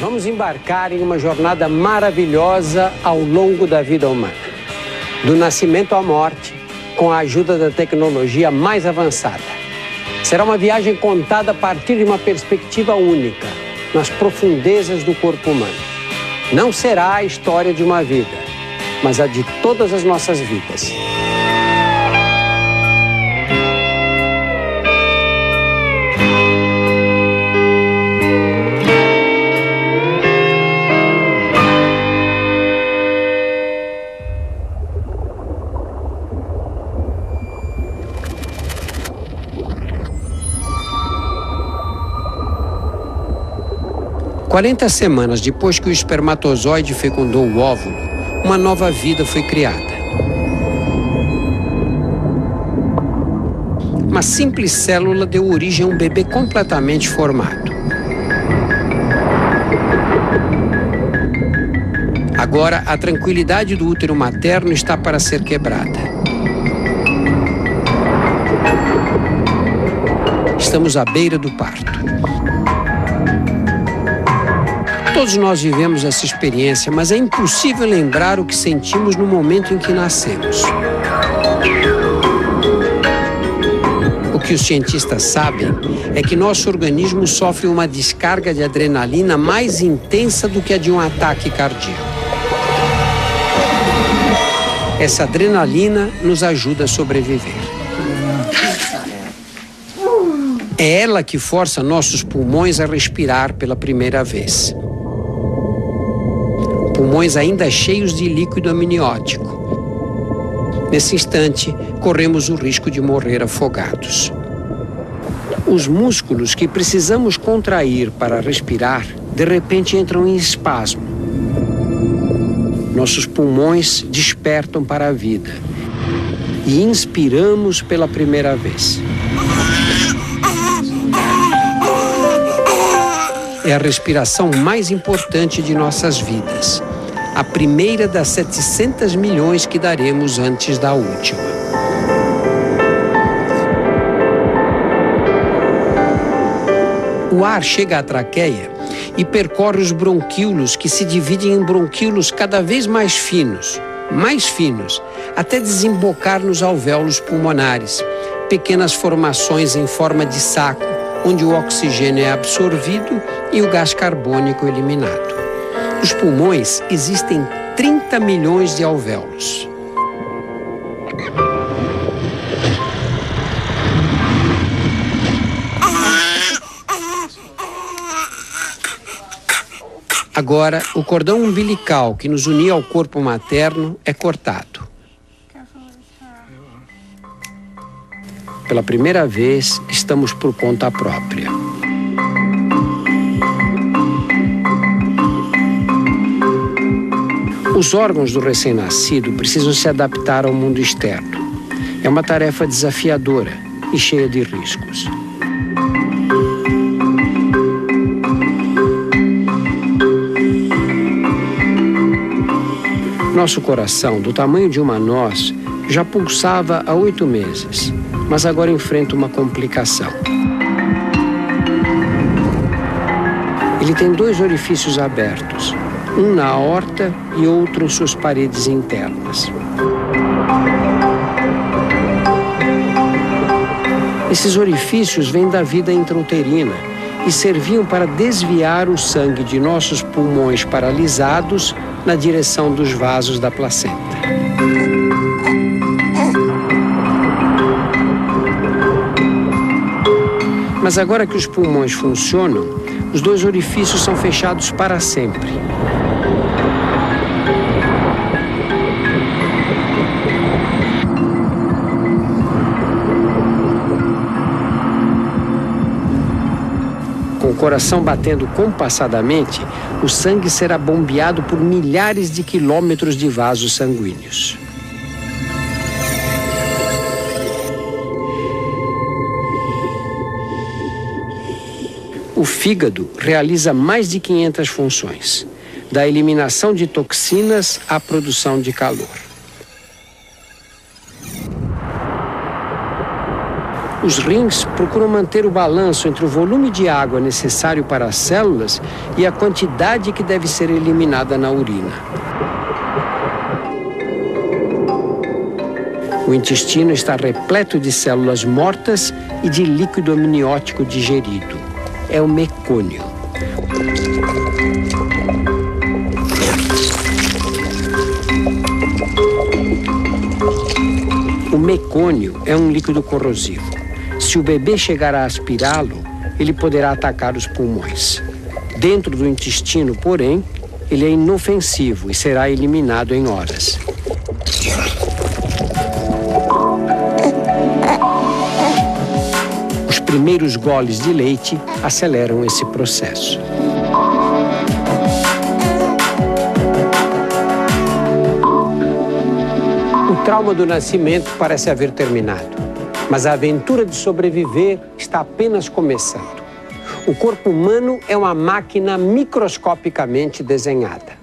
Vamos embarcar em uma jornada maravilhosa ao longo da vida humana. Do nascimento à morte, com a ajuda da tecnologia mais avançada. Será uma viagem contada a partir de uma perspectiva única, nas profundezas do corpo humano. Não será a história de uma vida, mas a de todas as nossas vidas. 40 semanas depois que o espermatozoide fecundou o óvulo, uma nova vida foi criada. Uma simples célula deu origem a um bebê completamente formado. Agora, a tranquilidade do útero materno está para ser quebrada. Estamos à beira do parto. Todos nós vivemos essa experiência, mas é impossível lembrar o que sentimos no momento em que nascemos. O que os cientistas sabem é que nosso organismo sofre uma descarga de adrenalina mais intensa do que a de um ataque cardíaco. Essa adrenalina nos ajuda a sobreviver. É ela que força nossos pulmões a respirar pela primeira vez. Pulmões ainda cheios de líquido amniótico. Nesse instante, corremos o risco de morrer afogados. Os músculos que precisamos contrair para respirar, de repente entram em espasmo. Nossos pulmões despertam para a vida e inspiramos pela primeira vez. É a respiração mais importante de nossas vidas. A primeira das 700 milhões que daremos antes da última. O ar chega à traqueia e percorre os bronquíolos, que se dividem em bronquíolos cada vez mais finos, até desembocar nos alvéolos pulmonares, pequenas formações em forma de saco, onde o oxigênio é absorvido e o gás carbônico eliminado. Nos pulmões existem 30 milhões de alvéolos. Agora, o cordão umbilical que nos unia ao corpo materno é cortado. Pela primeira vez, estamos por conta própria. Os órgãos do recém-nascido precisam se adaptar ao mundo externo. É uma tarefa desafiadora e cheia de riscos. Nosso coração, do tamanho de uma noz, já pulsava há 8 meses, mas agora enfrenta uma complicação. Ele tem 2 orifícios abertos, um na aorta e outro em suas paredes internas. Esses orifícios vêm da vida intrauterina e serviam para desviar o sangue de nossos pulmões paralisados na direção dos vasos da placenta. Mas agora que os pulmões funcionam, os 2 orifícios são fechados para sempre. Com o coração batendo compassadamente, o sangue será bombeado por milhares de quilômetros de vasos sanguíneos. O fígado realiza mais de 500 funções, da eliminação de toxinas à produção de calor. Os rins procuram manter o balanço entre o volume de água necessário para as células e a quantidade que deve ser eliminada na urina. O intestino está repleto de células mortas e de líquido amniótico digerido. É o mecônio. O mecônio é um líquido corrosivo. Se o bebê chegar a aspirá-lo, ele poderá atacar os pulmões. Dentro do intestino, porém, ele é inofensivo e será eliminado em horas. Os primeiros goles de leite aceleram esse processo. O trauma do nascimento parece haver terminado. Mas a aventura de sobreviver está apenas começando. O corpo humano é uma máquina microscopicamente desenhada.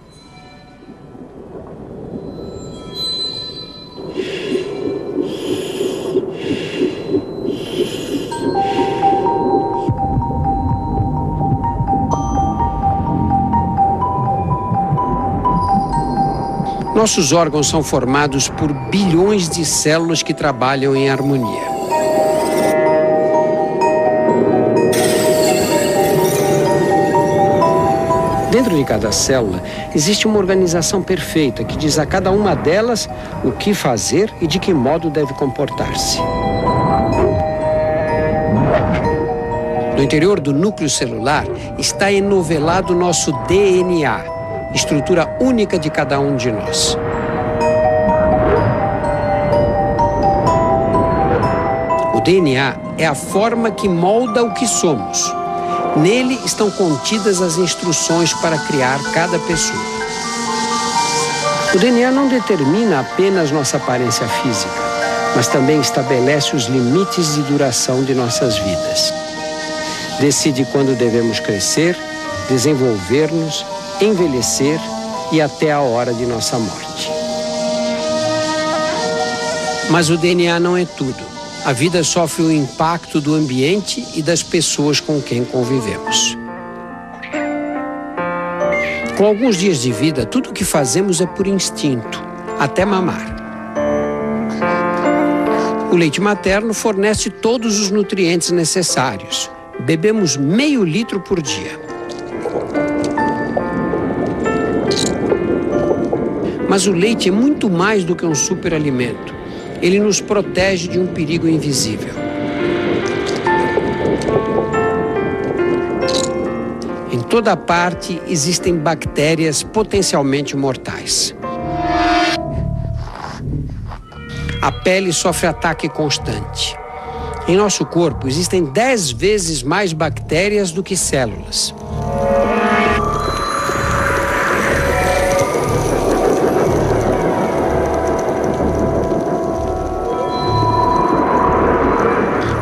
Nossos órgãos são formados por bilhões de células que trabalham em harmonia. Dentro de cada célula existe uma organização perfeita que diz a cada uma delas o que fazer e de que modo deve comportar-se. No interior do núcleo celular está enovelado nosso DNA, estrutura única de cada um de nós. O DNA é a forma que molda o que somos. Nele estão contidas as instruções para criar cada pessoa. O DNA não determina apenas nossa aparência física, mas também estabelece os limites de duração de nossas vidas. Decide quando devemos crescer, desenvolver-nos, envelhecer e até a hora de nossa morte. Mas o DNA não é tudo. A vida sofre o impacto do ambiente e das pessoas com quem convivemos. Com alguns dias de vida, tudo o que fazemos é por instinto, até mamar. O leite materno fornece todos os nutrientes necessários. Bebemos meio litro por dia. Mas o leite é muito mais do que um superalimento. Ele nos protege de um perigo invisível. Em toda parte existem bactérias potencialmente mortais. A pele sofre ataque constante. Em nosso corpo existem 10 vezes mais bactérias do que células.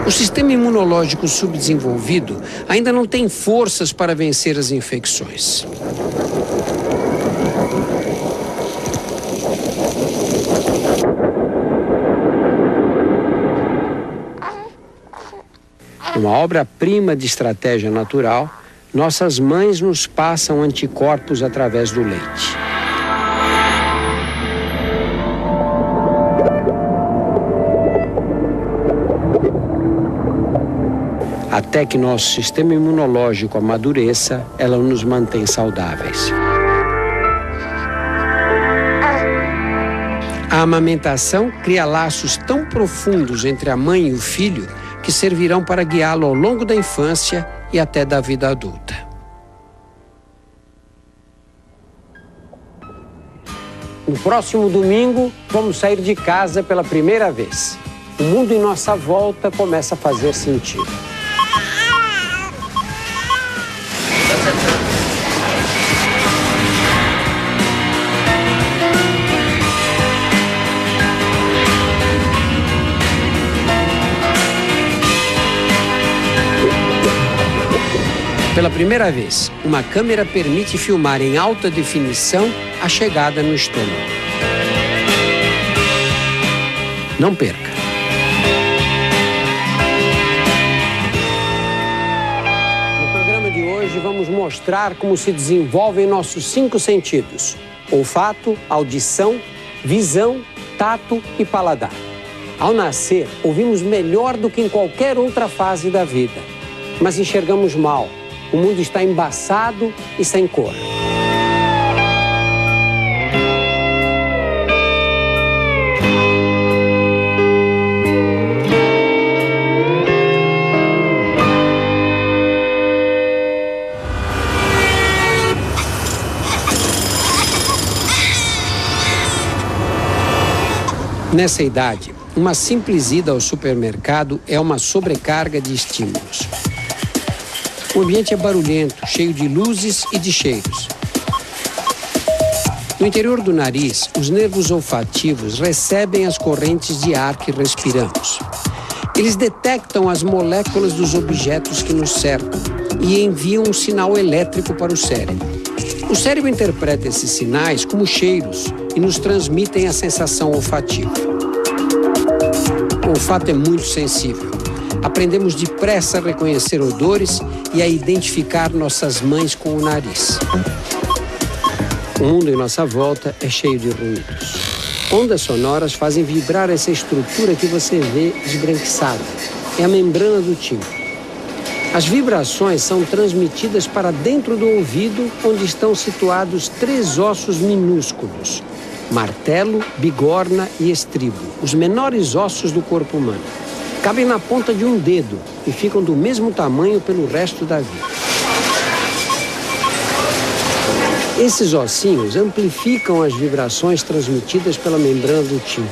O sistema imunológico subdesenvolvido ainda não tem forças para vencer as infecções. Uma obra-prima de estratégia natural, nossas mães nos passam anticorpos através do leite. Até que nosso sistema imunológico amadureça, ela nos mantém saudáveis. A amamentação cria laços tão profundos entre a mãe e o filho que servirão para guiá-lo ao longo da infância e até da vida adulta. No próximo domingo, vamos sair de casa pela primeira vez. O mundo em nossa volta começa a fazer sentido. Pela primeira vez, uma câmera permite filmar em alta definição a chegada no estômago. Não perca! mostrar como se desenvolvem nossos 5 sentidos: olfato, audição, visão, tato e paladar. Ao nascer, ouvimos melhor do que em qualquer outra fase da vida, mas enxergamos mal. O mundo está embaçado e sem cor. Nessa idade, uma simples ida ao supermercado é uma sobrecarga de estímulos. O ambiente é barulhento, cheio de luzes e de cheiros. No interior do nariz, os nervos olfativos recebem as correntes de ar que respiramos. Eles detectam as moléculas dos objetos que nos cercam e enviam um sinal elétrico para o cérebro. O cérebro interpreta esses sinais como cheiros e nos transmitem a sensação olfativa. O olfato é muito sensível. Aprendemos depressa a reconhecer odores e a identificar nossas mães com o nariz. O mundo em nossa volta é cheio de ruídos. Ondas sonoras fazem vibrar essa estrutura que você vê esbranquiçada. É a membrana do tímpano. As vibrações são transmitidas para dentro do ouvido, onde estão situados 3 ossos minúsculos: martelo, bigorna e estribo, os menores ossos do corpo humano. Cabem na ponta de um dedo e ficam do mesmo tamanho pelo resto da vida. Esses ossinhos amplificam as vibrações transmitidas pela membrana do tímpano.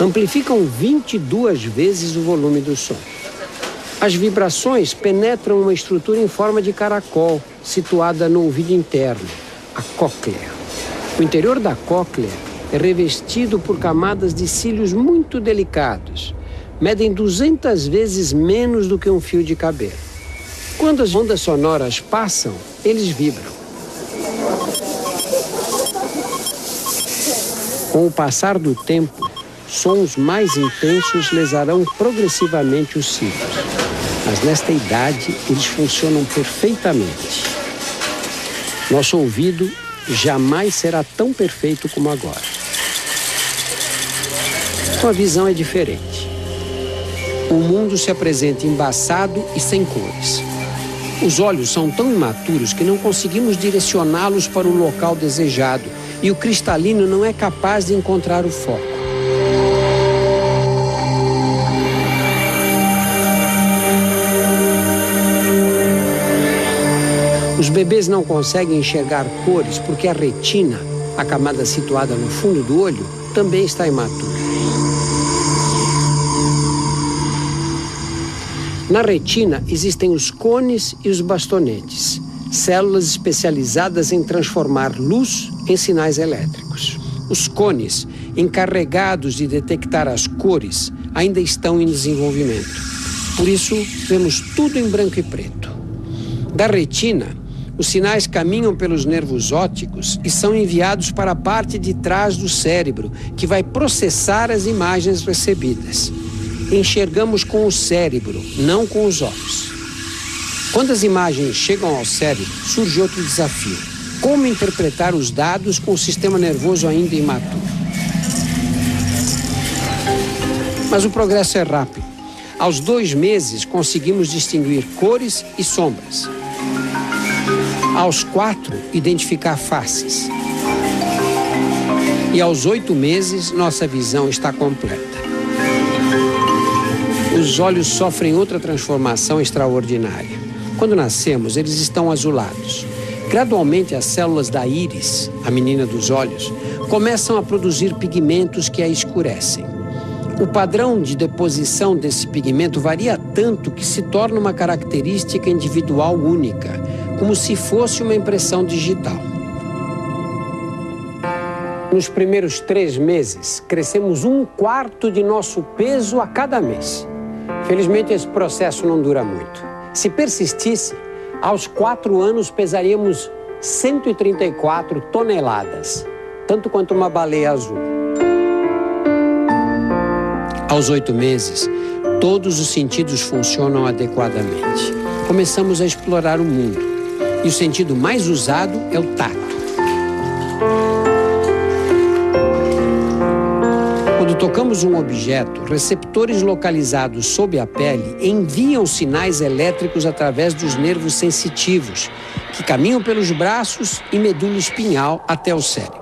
Amplificam 22 vezes o volume do som. As vibrações penetram uma estrutura em forma de caracol, situada no ouvido interno, a cóclea. O interior da cóclea é revestido por camadas de cílios muito delicados. Medem 200 vezes menos do que um fio de cabelo. Quando as ondas sonoras passam, eles vibram. Com o passar do tempo, sons mais intensos lesarão progressivamente os cílios. Mas nesta idade, eles funcionam perfeitamente. Nosso ouvido jamais será tão perfeito como agora. Sua visão é diferente. O mundo se apresenta embaçado e sem cores. Os olhos são tão imaturos que não conseguimos direcioná-los para o local desejado e o cristalino não é capaz de encontrar o foco. Os bebês não conseguem enxergar cores porque a retina, a camada situada no fundo do olho, também está imatura. Na retina existem os cones e os bastonetes, células especializadas em transformar luz em sinais elétricos. Os cones, encarregados de detectar as cores, ainda estão em desenvolvimento. Por isso, vemos tudo em branco e preto. Da retina, os sinais caminham pelos nervos ópticos e são enviados para a parte de trás do cérebro, que vai processar as imagens recebidas. Enxergamos com o cérebro, não com os olhos. Quando as imagens chegam ao cérebro, surge outro desafio: como interpretar os dados com o sistema nervoso ainda imaturo? Mas o progresso é rápido. Aos 2 meses, conseguimos distinguir cores e sombras. Aos 4, identificar faces. E aos 8 meses, nossa visão está completa. Os olhos sofrem outra transformação extraordinária. Quando nascemos, eles estão azulados. Gradualmente, as células da íris, a menina dos olhos, começam a produzir pigmentos que a escurecem. O padrão de deposição desse pigmento varia tanto que se torna uma característica individual única, como se fosse uma impressão digital. Nos primeiros 3 meses, crescemos 1/4 de nosso peso a cada mês. Felizmente, esse processo não dura muito. Se persistisse, aos 4 anos pesaríamos 134 toneladas, tanto quanto uma baleia azul. Aos 8 meses, todos os sentidos funcionam adequadamente. Começamos a explorar o mundo. E o sentido mais usado é o tato. Quando tocamos um objeto, receptores localizados sob a pele enviam sinais elétricos através dos nervos sensitivos, que caminham pelos braços e medula espinhal até o cérebro.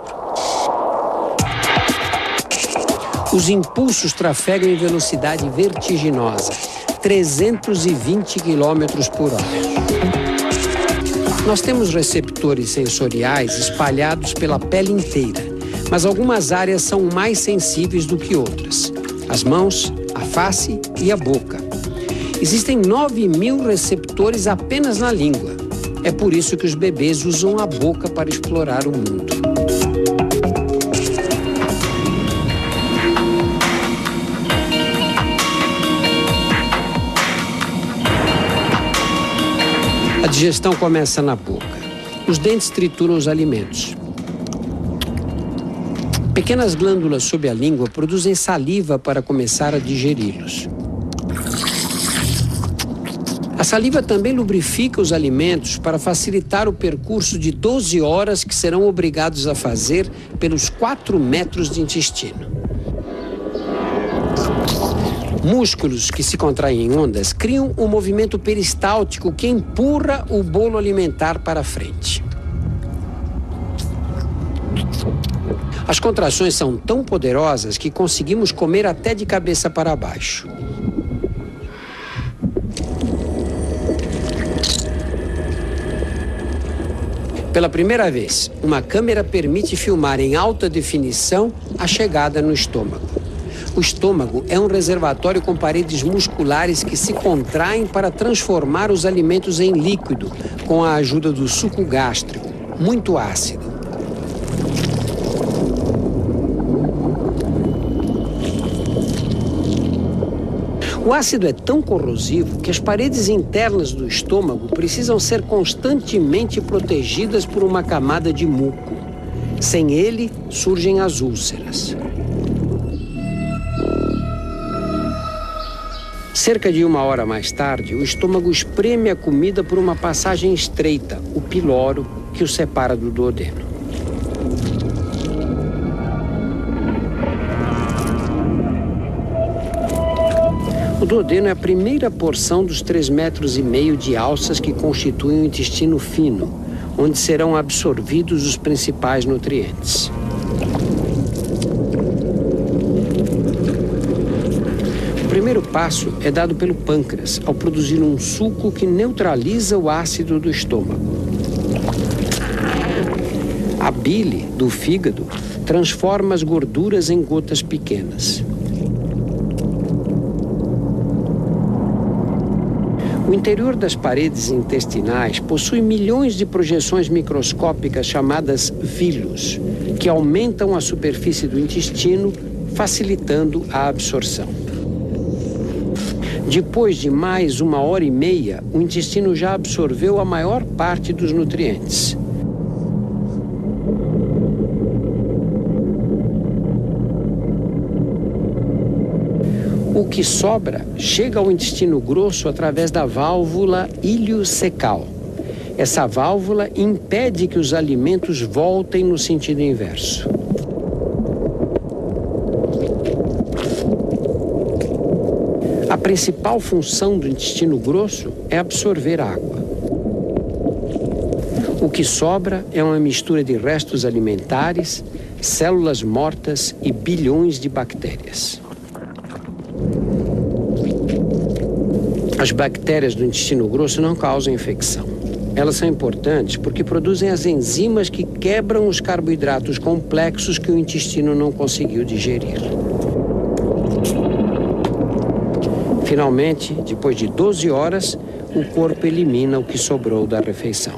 Os impulsos trafegam em velocidade vertiginosa, 320 km por hora. Nós temos receptores sensoriais espalhados pela pele inteira, mas algumas áreas são mais sensíveis do que outras. As mãos, a face e a boca. Existem 9.000 receptores apenas na língua. É por isso que os bebês usam a boca para explorar o mundo. A digestão começa na boca. Os dentes trituram os alimentos. Pequenas glândulas sob a língua produzem saliva para começar a digeri-los. A saliva também lubrifica os alimentos para facilitar o percurso de 12 horas que serão obrigados a fazer pelos 4 metros de intestino. Músculos que se contraem em ondas criam um movimento peristáltico que empurra o bolo alimentar para frente. As contrações são tão poderosas que conseguimos comer até de cabeça para baixo. Pela primeira vez, uma câmera permite filmar em alta definição a chegada no estômago. O estômago é um reservatório com paredes musculares que se contraem para transformar os alimentos em líquido, com a ajuda do suco gástrico, muito ácido. O ácido é tão corrosivo que as paredes internas do estômago precisam ser constantemente protegidas por uma camada de muco. Sem ele, surgem as úlceras. Cerca de 1 hora mais tarde, o estômago espreme a comida por uma passagem estreita, o piloro, que o separa do duodeno. O duodeno é a primeira porção dos 3,5 metros de alças que constituem o intestino fino, onde serão absorvidos os principais nutrientes. O primeiro passo é dado pelo pâncreas, ao produzir um suco que neutraliza o ácido do estômago. A bile do fígado transforma as gorduras em gotas pequenas. O interior das paredes intestinais possui milhões de projeções microscópicas chamadas vilus, que aumentam a superfície do intestino, facilitando a absorção. Depois de mais 1h30, o intestino já absorveu a maior parte dos nutrientes. O que sobra chega ao intestino grosso através da válvula iliocecal. Essa válvula impede que os alimentos voltem no sentido inverso. A principal função do intestino grosso é absorver água. O que sobra é uma mistura de restos alimentares, células mortas e bilhões de bactérias. As bactérias do intestino grosso não causam infecção. Elas são importantes porque produzem as enzimas que quebram os carboidratos complexos que o intestino não conseguiu digerir. Finalmente, depois de 12 horas, o corpo elimina o que sobrou da refeição.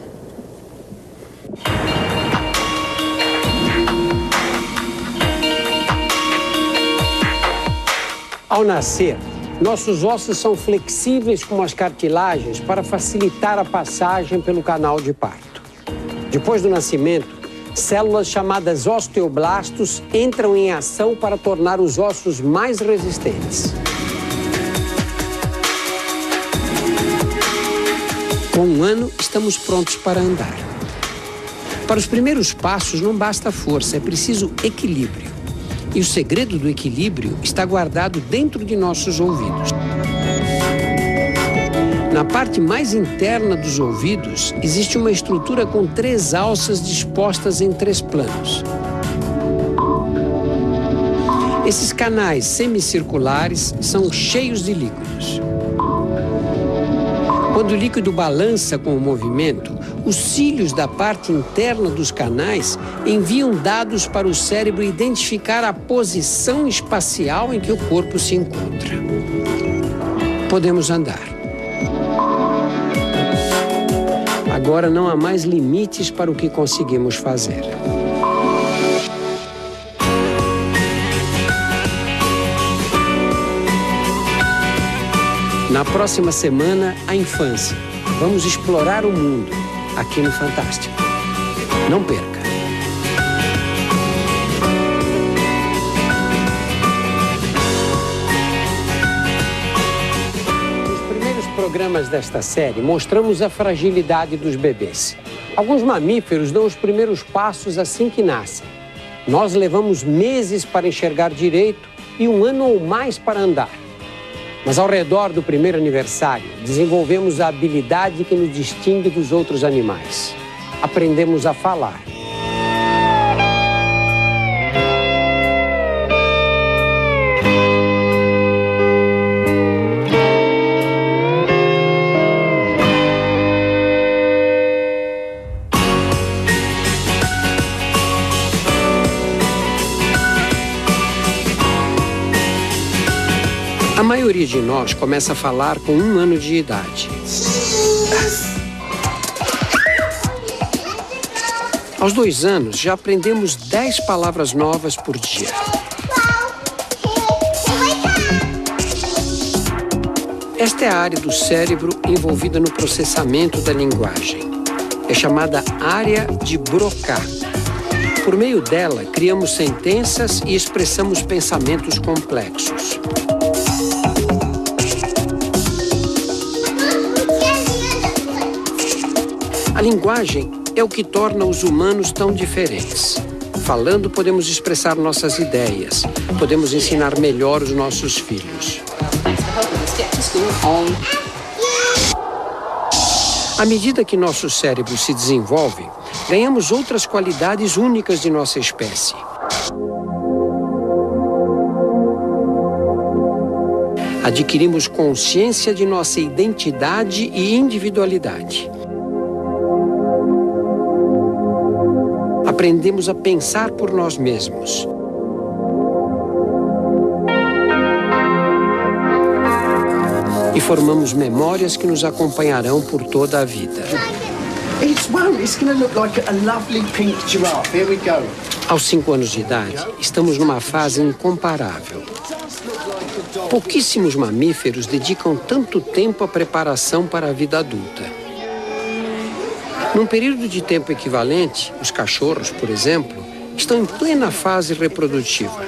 Ao nascer, nossos ossos são flexíveis como as cartilagens para facilitar a passagem pelo canal de parto. Depois do nascimento, células chamadas osteoblastos entram em ação para tornar os ossos mais resistentes. Com 1 ano, estamos prontos para andar. Para os primeiros passos não basta força, é preciso equilíbrio. E o segredo do equilíbrio está guardado dentro de nossos ouvidos. Na parte mais interna dos ouvidos, existe uma estrutura com 3 alças dispostas em 3 planos. Esses canais semicirculares são cheios de líquidos. Quando o líquido balança com o movimento, os cílios da parte interna dos canais enviam dados para o cérebro identificar a posição espacial em que o corpo se encontra. Podemos andar. Agora não há mais limites para o que conseguimos fazer. Na próxima semana, a infância. Vamos explorar o mundo aqui no Fantástico. Não perca! Nos primeiros programas desta série, mostramos a fragilidade dos bebês. Alguns mamíferos dão os primeiros passos assim que nascem. Nós levamos meses para enxergar direito e 1 ano ou mais para andar. Mas ao redor do primeiro aniversário, desenvolvemos a habilidade que nos distingue dos outros animais. Aprendemos a falar. A maioria de nós começa a falar com 1 ano de idade. Aos 2 anos, já aprendemos 10 palavras novas por dia. Esta é a área do cérebro envolvida no processamento da linguagem. É chamada área de Broca. Por meio dela, criamos sentenças e expressamos pensamentos complexos. A linguagem é o que torna os humanos tão diferentes. Falando, podemos expressar nossas ideias. Podemos ensinar melhor os nossos filhos. À medida que nosso cérebro se desenvolve, ganhamos outras qualidades únicas de nossa espécie. Adquirimos consciência de nossa identidade e individualidade. Aprendemos a pensar por nós mesmos. E formamos memórias que nos acompanharão por toda a vida. Aos 5 anos de idade, estamos numa fase incomparável. Pouquíssimos mamíferos dedicam tanto tempo à preparação para a vida adulta. Num período de tempo equivalente, os cachorros, por exemplo, estão em plena fase reprodutiva.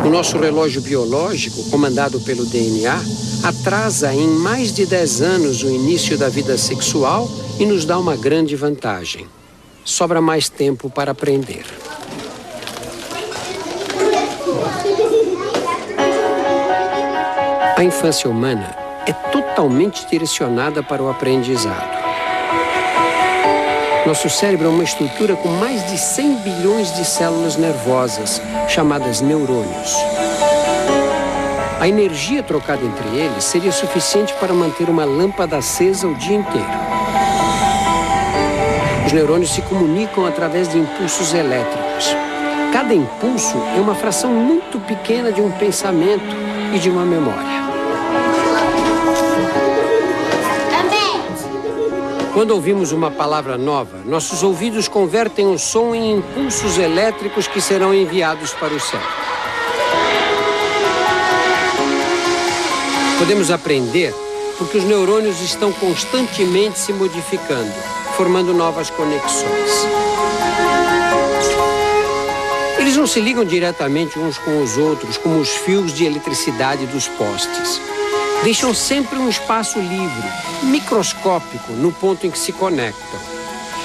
O nosso relógio biológico, comandado pelo DNA, atrasa em mais de 10 anos o início da vida sexual e nos dá uma grande vantagem. Sobra mais tempo para aprender. A infância humana é totalmente direcionada para o aprendizado. Nosso cérebro é uma estrutura com mais de 100 bilhões de células nervosas, chamadas neurônios. A energia trocada entre eles seria suficiente para manter uma lâmpada acesa o dia inteiro. Os neurônios se comunicam através de impulsos elétricos. Cada impulso é uma fração muito pequena de um pensamento e de uma memória. Quando ouvimos uma palavra nova, nossos ouvidos convertem o som em impulsos elétricos que serão enviados para o cérebro. Podemos aprender porque os neurônios estão constantemente se modificando, formando novas conexões. Eles não se ligam diretamente uns com os outros, como os fios de eletricidade dos postes. Deixam sempre um espaço livre, microscópico, no ponto em que se conectam.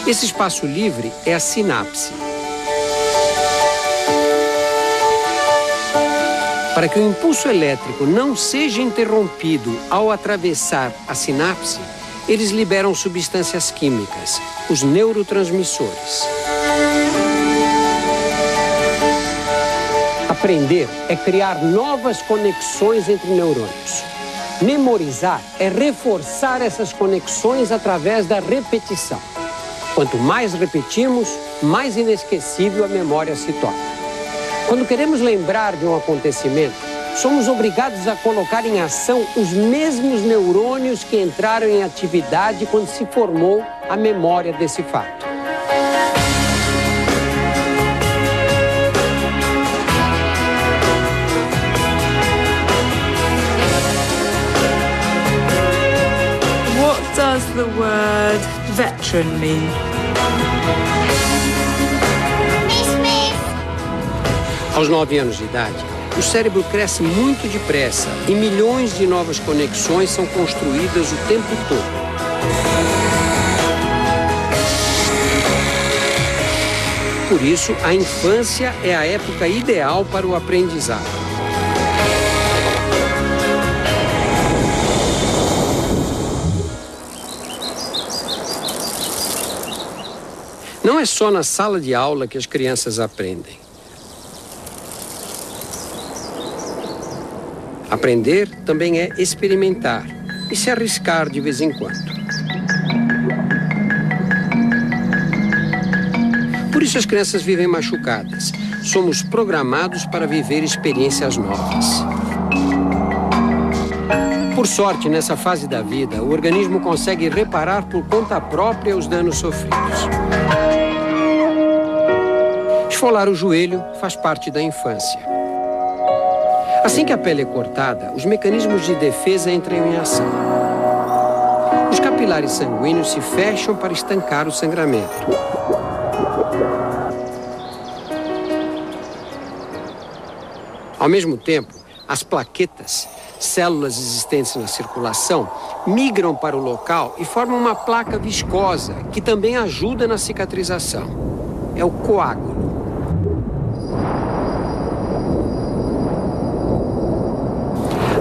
Esse espaço livre é a sinapse. Para que o impulso elétrico não seja interrompido ao atravessar a sinapse, eles liberam substâncias químicas, os neurotransmissores. Aprender é criar novas conexões entre neurônios. Memorizar é reforçar essas conexões através da repetição. Quanto mais repetimos, mais inesquecível a memória se torna. Quando queremos lembrar de um acontecimento, somos obrigados a colocar em ação os mesmos neurônios que entraram em atividade quando se formou a memória desse fato. What does the word veteran mean? Aos 9 anos de idade, o cérebro cresce muito depressa e milhões de novas conexões são construídas o tempo todo. Por isso, a infância é a época ideal para o aprendizado. Não é só na sala de aula que as crianças aprendem. Aprender também é experimentar e se arriscar de vez em quando. Por isso as crianças vivem machucadas. Somos programados para viver experiências novas. Por sorte, nessa fase da vida, o organismo consegue reparar por conta própria os danos sofridos. Esfolar o joelho faz parte da infância. Assim que a pele é cortada, os mecanismos de defesa entram em ação. Os capilares sanguíneos se fecham para estancar o sangramento. Ao mesmo tempo, as plaquetas, células existentes na circulação, migram para o local e formam uma placa viscosa que também ajuda na cicatrização. É o coágulo.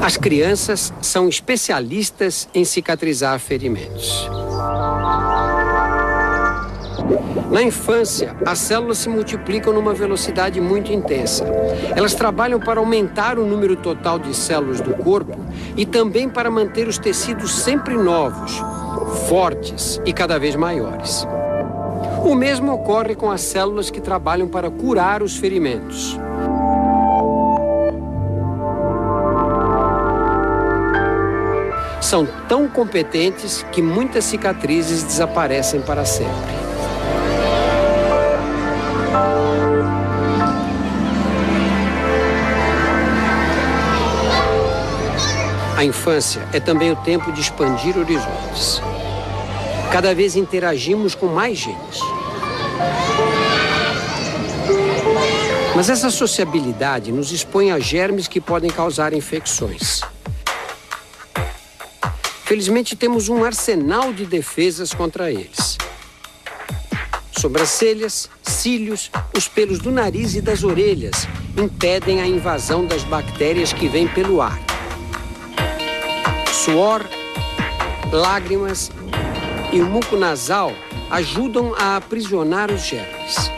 As crianças são especialistas em cicatrizar ferimentos. Na infância, as células se multiplicam numa velocidade muito intensa. Elas trabalham para aumentar o número total de células do corpo e também para manter os tecidos sempre novos, fortes e cada vez maiores. O mesmo ocorre com as células que trabalham para curar os ferimentos. São tão competentes que muitas cicatrizes desaparecem para sempre. A infância é também o tempo de expandir horizontes. Cada vez interagimos com mais gente. Mas essa sociabilidade nos expõe a germes que podem causar infecções. Felizmente, temos um arsenal de defesas contra eles. Sobrancelhas, cílios, os pelos do nariz e das orelhas impedem a invasão das bactérias que vêm pelo ar. Suor, lágrimas e o muco nasal ajudam a aprisionar os germes.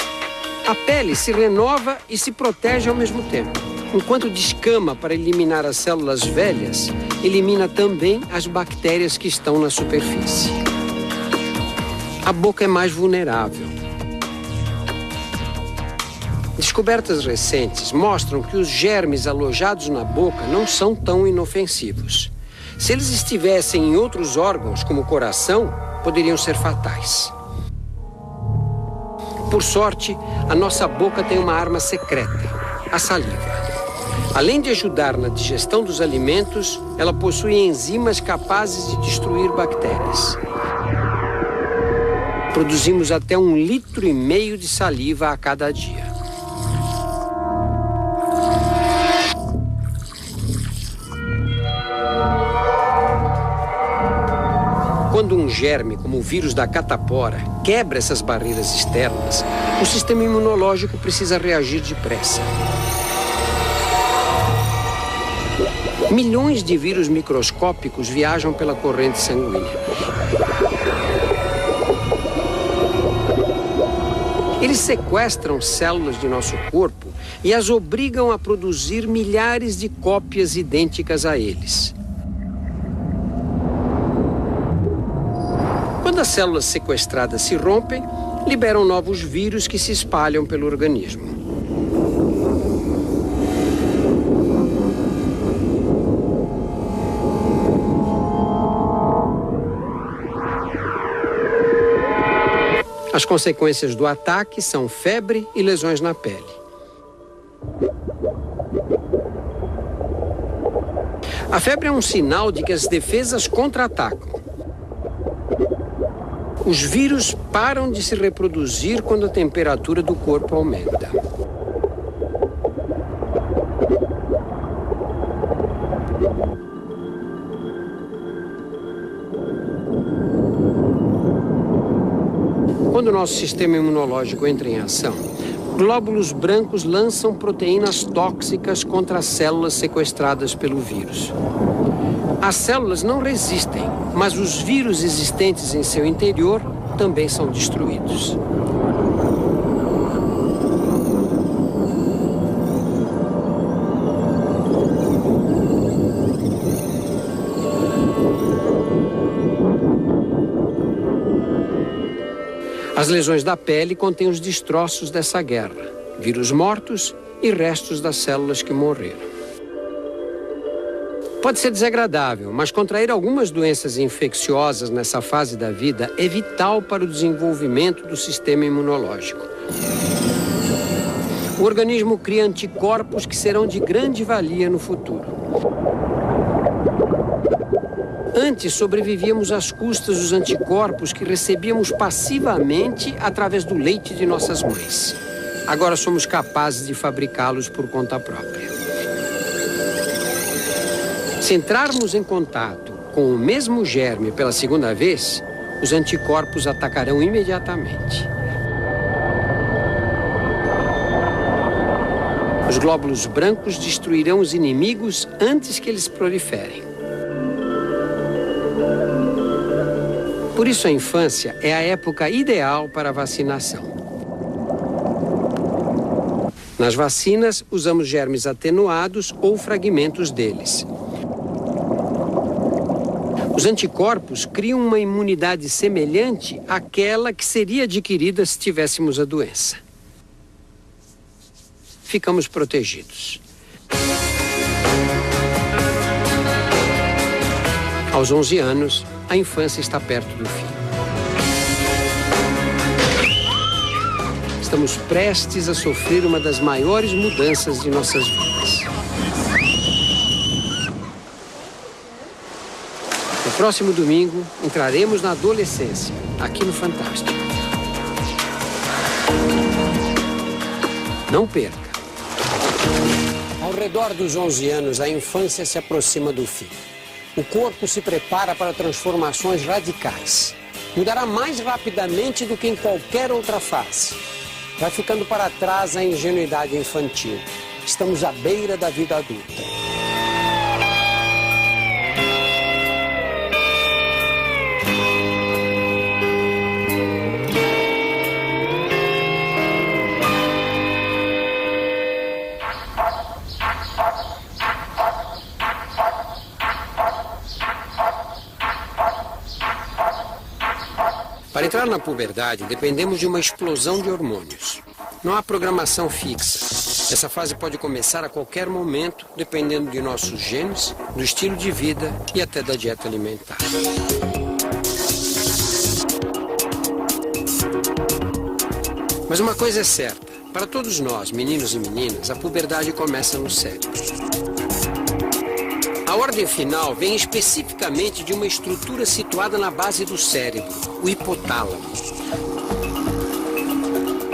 A pele se renova e se protege ao mesmo tempo. Enquanto descama para eliminar as células velhas, elimina também as bactérias que estão na superfície. A boca é mais vulnerável. Descobertas recentes mostram que os germes alojados na boca não são tão inofensivos. Se eles estivessem em outros órgãos, como o coração, poderiam ser fatais. Por sorte, a nossa boca tem uma arma secreta, a saliva. Além de ajudar na digestão dos alimentos, ela possui enzimas capazes de destruir bactérias. Produzimos até 1,5 litro de saliva a cada dia. Quando um germe, como o vírus da catapora, quebra essas barreiras externas, o sistema imunológico precisa reagir depressa. Milhões de vírus microscópicos viajam pela corrente sanguínea. Eles sequestram células de nosso corpo e as obrigam a produzir milhares de cópias idênticas a eles. Quando as células sequestradas se rompem, liberam novos vírus que se espalham pelo organismo. As consequências do ataque são febre e lesões na pele. A febre é um sinal de que as defesas contra-atacam. Os vírus param de se reproduzir quando a temperatura do corpo aumenta. Quando o nosso sistema imunológico entra em ação, glóbulos brancos lançam proteínas tóxicas contra as células sequestradas pelo vírus. As células não resistem, mas os vírus existentes em seu interior também são destruídos. As lesões da pele contêm os destroços dessa guerra, vírus mortos e restos das células que morreram. Pode ser desagradável, mas contrair algumas doenças infecciosas nessa fase da vida é vital para o desenvolvimento do sistema imunológico. O organismo cria anticorpos que serão de grande valia no futuro. Antes, sobrevivíamos às custas dos anticorpos que recebíamos passivamente através do leite de nossas mães. Agora somos capazes de fabricá-los por conta própria. Se entrarmos em contato com o mesmo germe pela segunda vez, os anticorpos atacarão imediatamente. Os glóbulos brancos destruirão os inimigos antes que eles proliferem. Por isso, a infância é a época ideal para a vacinação. Nas vacinas, usamos germes atenuados ou fragmentos deles. Os anticorpos criam uma imunidade semelhante àquela que seria adquirida se tivéssemos a doença. Ficamos protegidos. Aos 11 anos, a infância está perto do fim. Estamos prestes a sofrer uma das maiores mudanças de nossas vidas. No próximo domingo, entraremos na adolescência, aqui no Fantástico. Não perca! Ao redor dos 11 anos, a infância se aproxima do fim. O corpo se prepara para transformações radicais. Mudará mais rapidamente do que em qualquer outra fase. Vai ficando para trás a ingenuidade infantil. Estamos à beira da vida adulta. Para entrar na puberdade, dependemos de uma explosão de hormônios. Não há programação fixa. Essa fase pode começar a qualquer momento, dependendo de nossos genes, do estilo de vida e até da dieta alimentar. Mas uma coisa é certa, para todos nós, meninos e meninas, a puberdade começa no cérebro. A ordem final vem especificamente de uma estrutura situada na base do cérebro, o hipotálamo.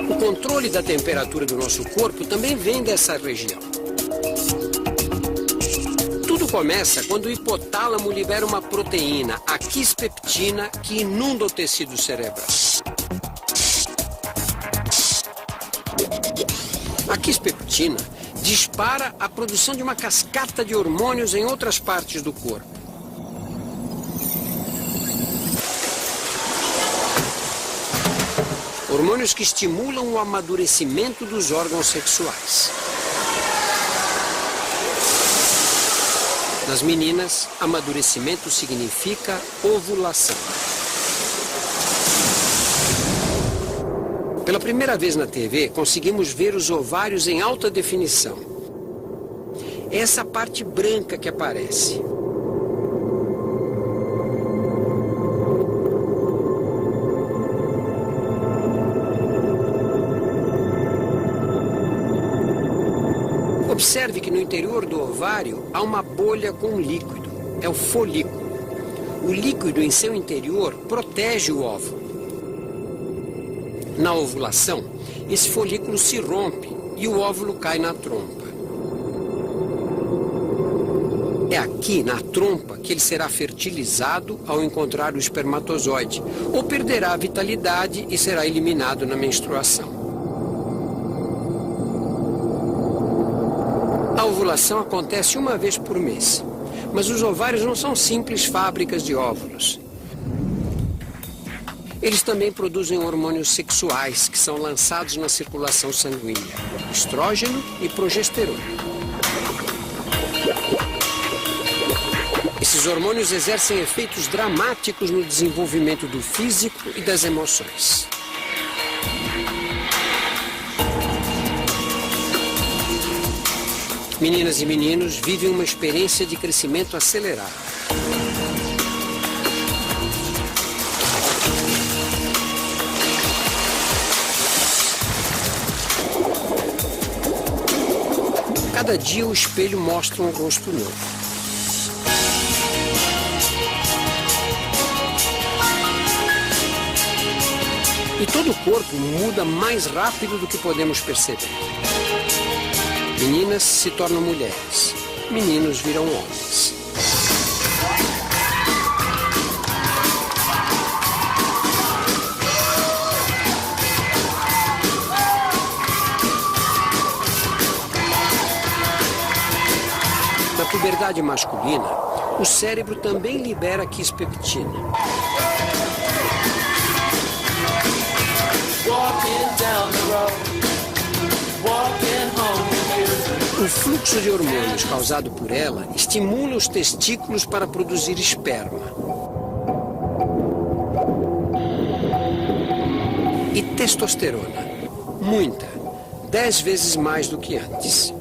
O controle da temperatura do nosso corpo também vem dessa região. Tudo começa quando o hipotálamo libera uma proteína, a quispeptina, que inunda o tecido cerebral. A quispeptina dispara a produção de uma cascata de hormônios em outras partes do corpo. Hormônios que estimulam o amadurecimento dos órgãos sexuais. Nas meninas, amadurecimento significa ovulação. Pela primeira vez na TV, conseguimos ver os ovários em alta definição. É essa parte branca que aparece. Observe que no interior do ovário há uma bolha com um líquido. É o folículo. O líquido em seu interior protege o óvulo. Na ovulação, esse folículo se rompe e o óvulo cai na trompa. É aqui, na trompa, que ele será fertilizado ao encontrar o espermatozoide, ou perderá a vitalidade e será eliminado na menstruação. A ovulação acontece uma vez por mês, mas os ovários não são simples fábricas de óvulos. Eles também produzem hormônios sexuais que são lançados na circulação sanguínea, estrógeno e progesterona. Esses hormônios exercem efeitos dramáticos no desenvolvimento do físico e das emoções. Meninas e meninos vivem uma experiência de crescimento acelerado. Cada dia o espelho mostra um rosto novo. E todo o corpo muda mais rápido do que podemos perceber. Meninas se tornam mulheres, meninos viram homens. Na puberdade masculina, o cérebro também libera quispeptina. O fluxo de hormônios causado por ela estimula os testículos para produzir esperma. E testosterona, muita, 10 vezes mais do que antes.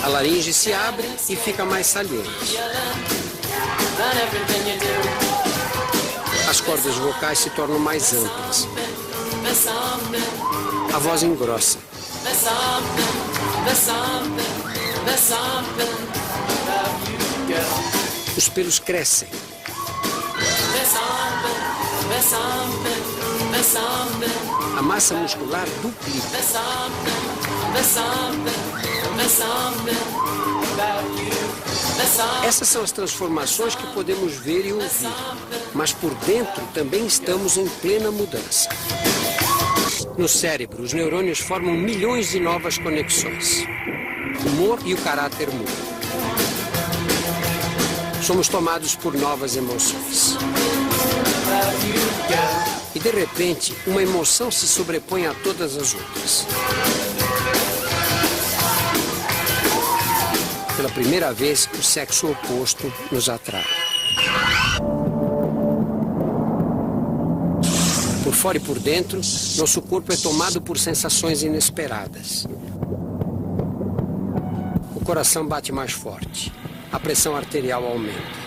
A laringe se abre e fica mais saliente. As cordas vocais se tornam mais amplas. A voz engrossa. Os pelos crescem. A massa muscular duplica. Essas são as transformações que podemos ver e ouvir, mas por dentro também estamos em plena mudança. No cérebro, os neurônios formam milhões de novas conexões. O humor e o caráter mudam. Somos tomados por novas emoções. E de repente, uma emoção se sobrepõe a todas as outras. Pela primeira vez, o sexo oposto nos atrai. Por fora e por dentro, nosso corpo é tomado por sensações inesperadas. O coração bate mais forte. A pressão arterial aumenta.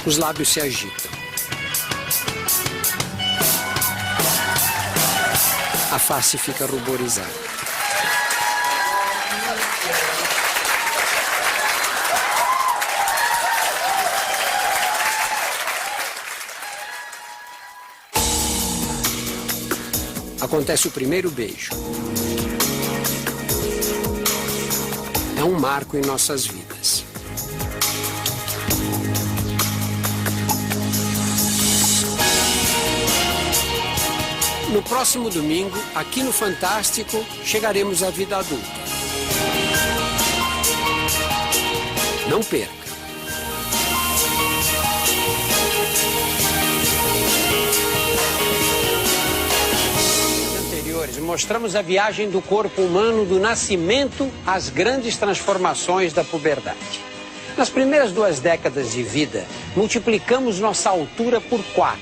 Os lábios se agitam. A face fica ruborizada. acontece o primeiro beijo. É um marco em nossas vidas. No próximo domingo, aqui no Fantástico, chegaremos à vida adulta. Não perca! Mostramos a viagem do corpo humano do nascimento às grandes transformações da puberdade. Nas primeiras 2 décadas de vida, multiplicamos nossa altura por 4.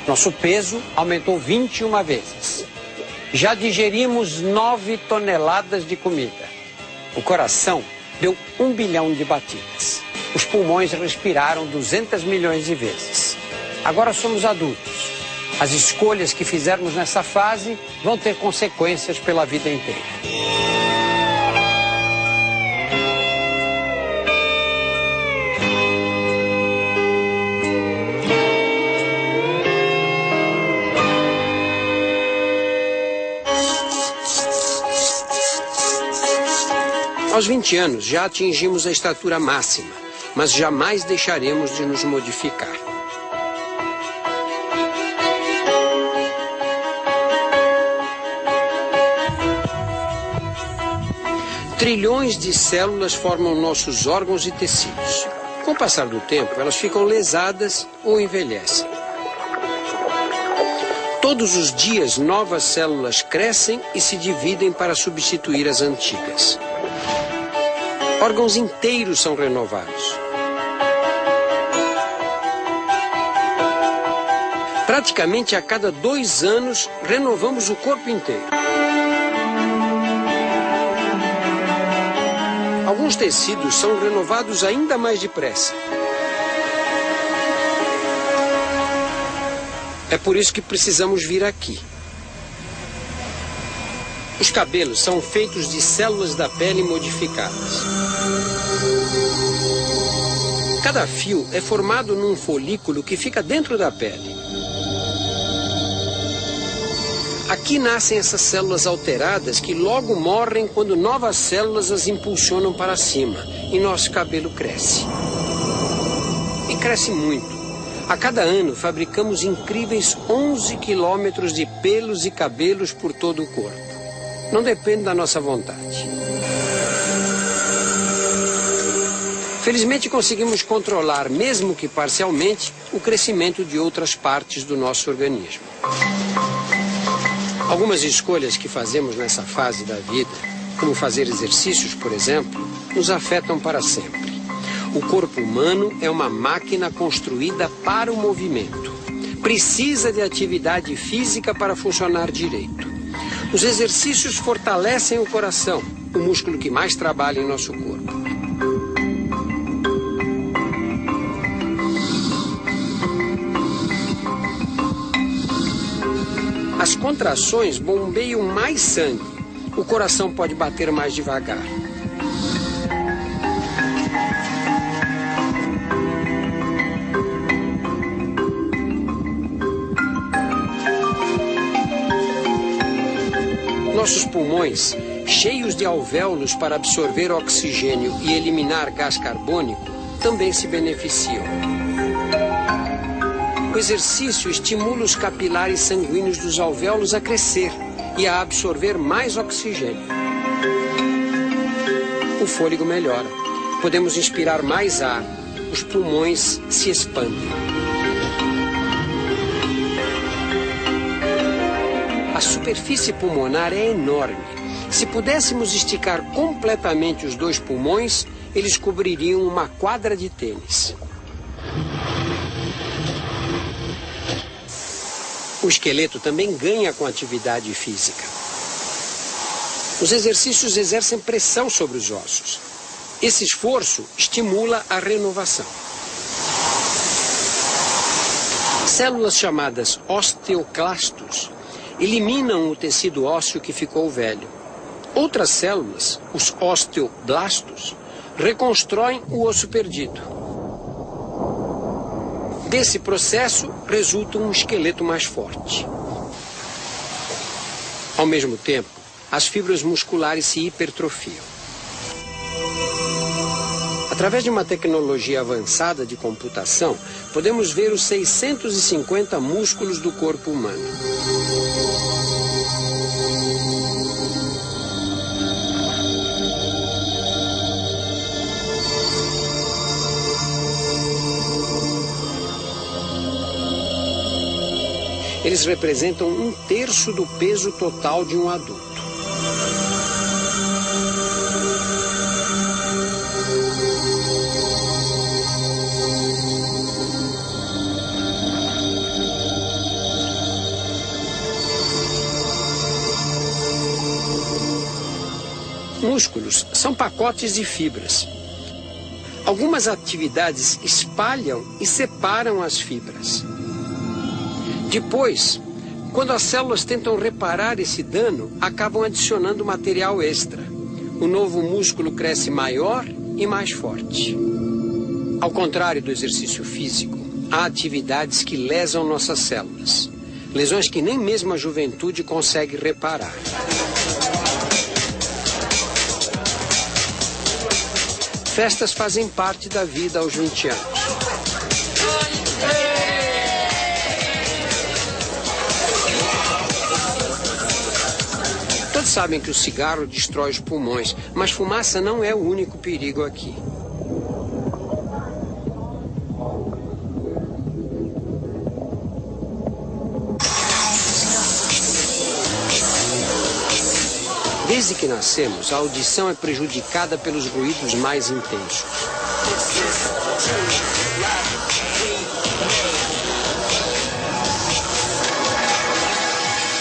Nosso peso aumentou 21 vezes. Já digerimos 9 toneladas de comida. O coração deu 1 bilhão de batidas. Os pulmões respiraram 200 milhões de vezes. Agora somos adultos. As escolhas que fizermos nessa fase vão ter consequências pela vida inteira. Aos 20 anos já atingimos a estatura máxima, mas jamais deixaremos de nos modificar. Trilhões de células formam nossos órgãos e tecidos. Com o passar do tempo, elas ficam lesadas ou envelhecem. Todos os dias, novas células crescem e se dividem para substituir as antigas. Órgãos inteiros são renovados. Praticamente a cada 2 anos, renovamos o corpo inteiro. Alguns tecidos são renovados ainda mais depressa. É por isso que precisamos vir aqui. Os cabelos são feitos de células da pele modificadas. Cada fio é formado num folículo que fica dentro da pele. Aqui nascem essas células alteradas que logo morrem quando novas células as impulsionam para cima e nosso cabelo cresce. E cresce muito. A cada ano fabricamos incríveis 11 quilômetros de pelos e cabelos por todo o corpo. Não depende da nossa vontade. Felizmente conseguimos controlar, mesmo que parcialmente, o crescimento de outras partes do nosso organismo. Algumas escolhas que fazemos nessa fase da vida, como fazer exercícios, por exemplo, nos afetam para sempre. O corpo humano é uma máquina construída para o movimento. Precisa de atividade física para funcionar direito. Os exercícios fortalecem o coração, o músculo que mais trabalha em nosso corpo. As contrações bombeiam mais sangue. O coração pode bater mais devagar. Nossos pulmões, cheios de alvéolos para absorver oxigênio e eliminar gás carbônico, também se beneficiam. O exercício estimula os capilares sanguíneos dos alvéolos a crescer e a absorver mais oxigênio. O fôlego melhora. Podemos inspirar mais ar. Os pulmões se expandem. A superfície pulmonar é enorme. Se pudéssemos esticar completamente os 2 pulmões, eles cobririam uma quadra de tênis. O esqueleto também ganha com atividade física. Os exercícios exercem pressão sobre os ossos. Esse esforço estimula a renovação. Células chamadas osteoclastos eliminam o tecido ósseo que ficou velho. Outras células, os osteoblastos, reconstroem o osso perdido. Desse processo resulta um esqueleto mais forte. Ao mesmo tempo, as fibras musculares se hipertrofiam. Através de uma tecnologia avançada de computação, podemos ver os 650 músculos do corpo humano. Eles representam 1/3 do peso total de um adulto. Músculos são pacotes de fibras. Algumas atividades espalham e separam as fibras. Depois, quando as células tentam reparar esse dano, acabam adicionando material extra. O novo músculo cresce maior e mais forte. Ao contrário do exercício físico, há atividades que lesam nossas células. Lesões que nem mesmo a juventude consegue reparar. Festas fazem parte da vida aos 20 anos. Todos sabem que o cigarro destrói os pulmões, mas fumaça não é o único perigo aqui. Desde que nascemos, a audição é prejudicada pelos ruídos mais intensos.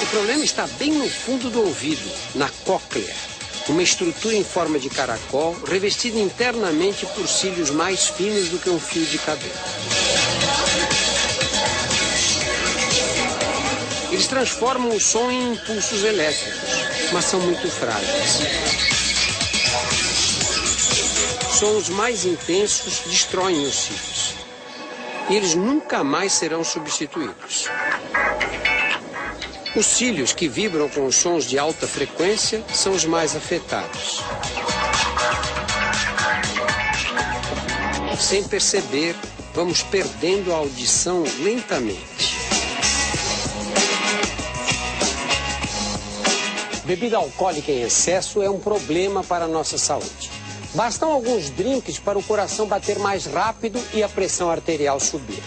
O problema está bem no fundo do ouvido, na cóclea, uma estrutura em forma de caracol, revestida internamente por cílios mais finos do que um fio de cabelo. Eles transformam o som em impulsos elétricos, mas são muito frágeis. Sons mais intensos destroem os cílios. E eles nunca mais serão substituídos. Os cílios que vibram com os sons de alta frequência são os mais afetados. Sem perceber, vamos perdendo a audição lentamente. Bebida alcoólica em excesso é um problema para a nossa saúde. Bastam alguns drinks para o coração bater mais rápido e a pressão arterial subir.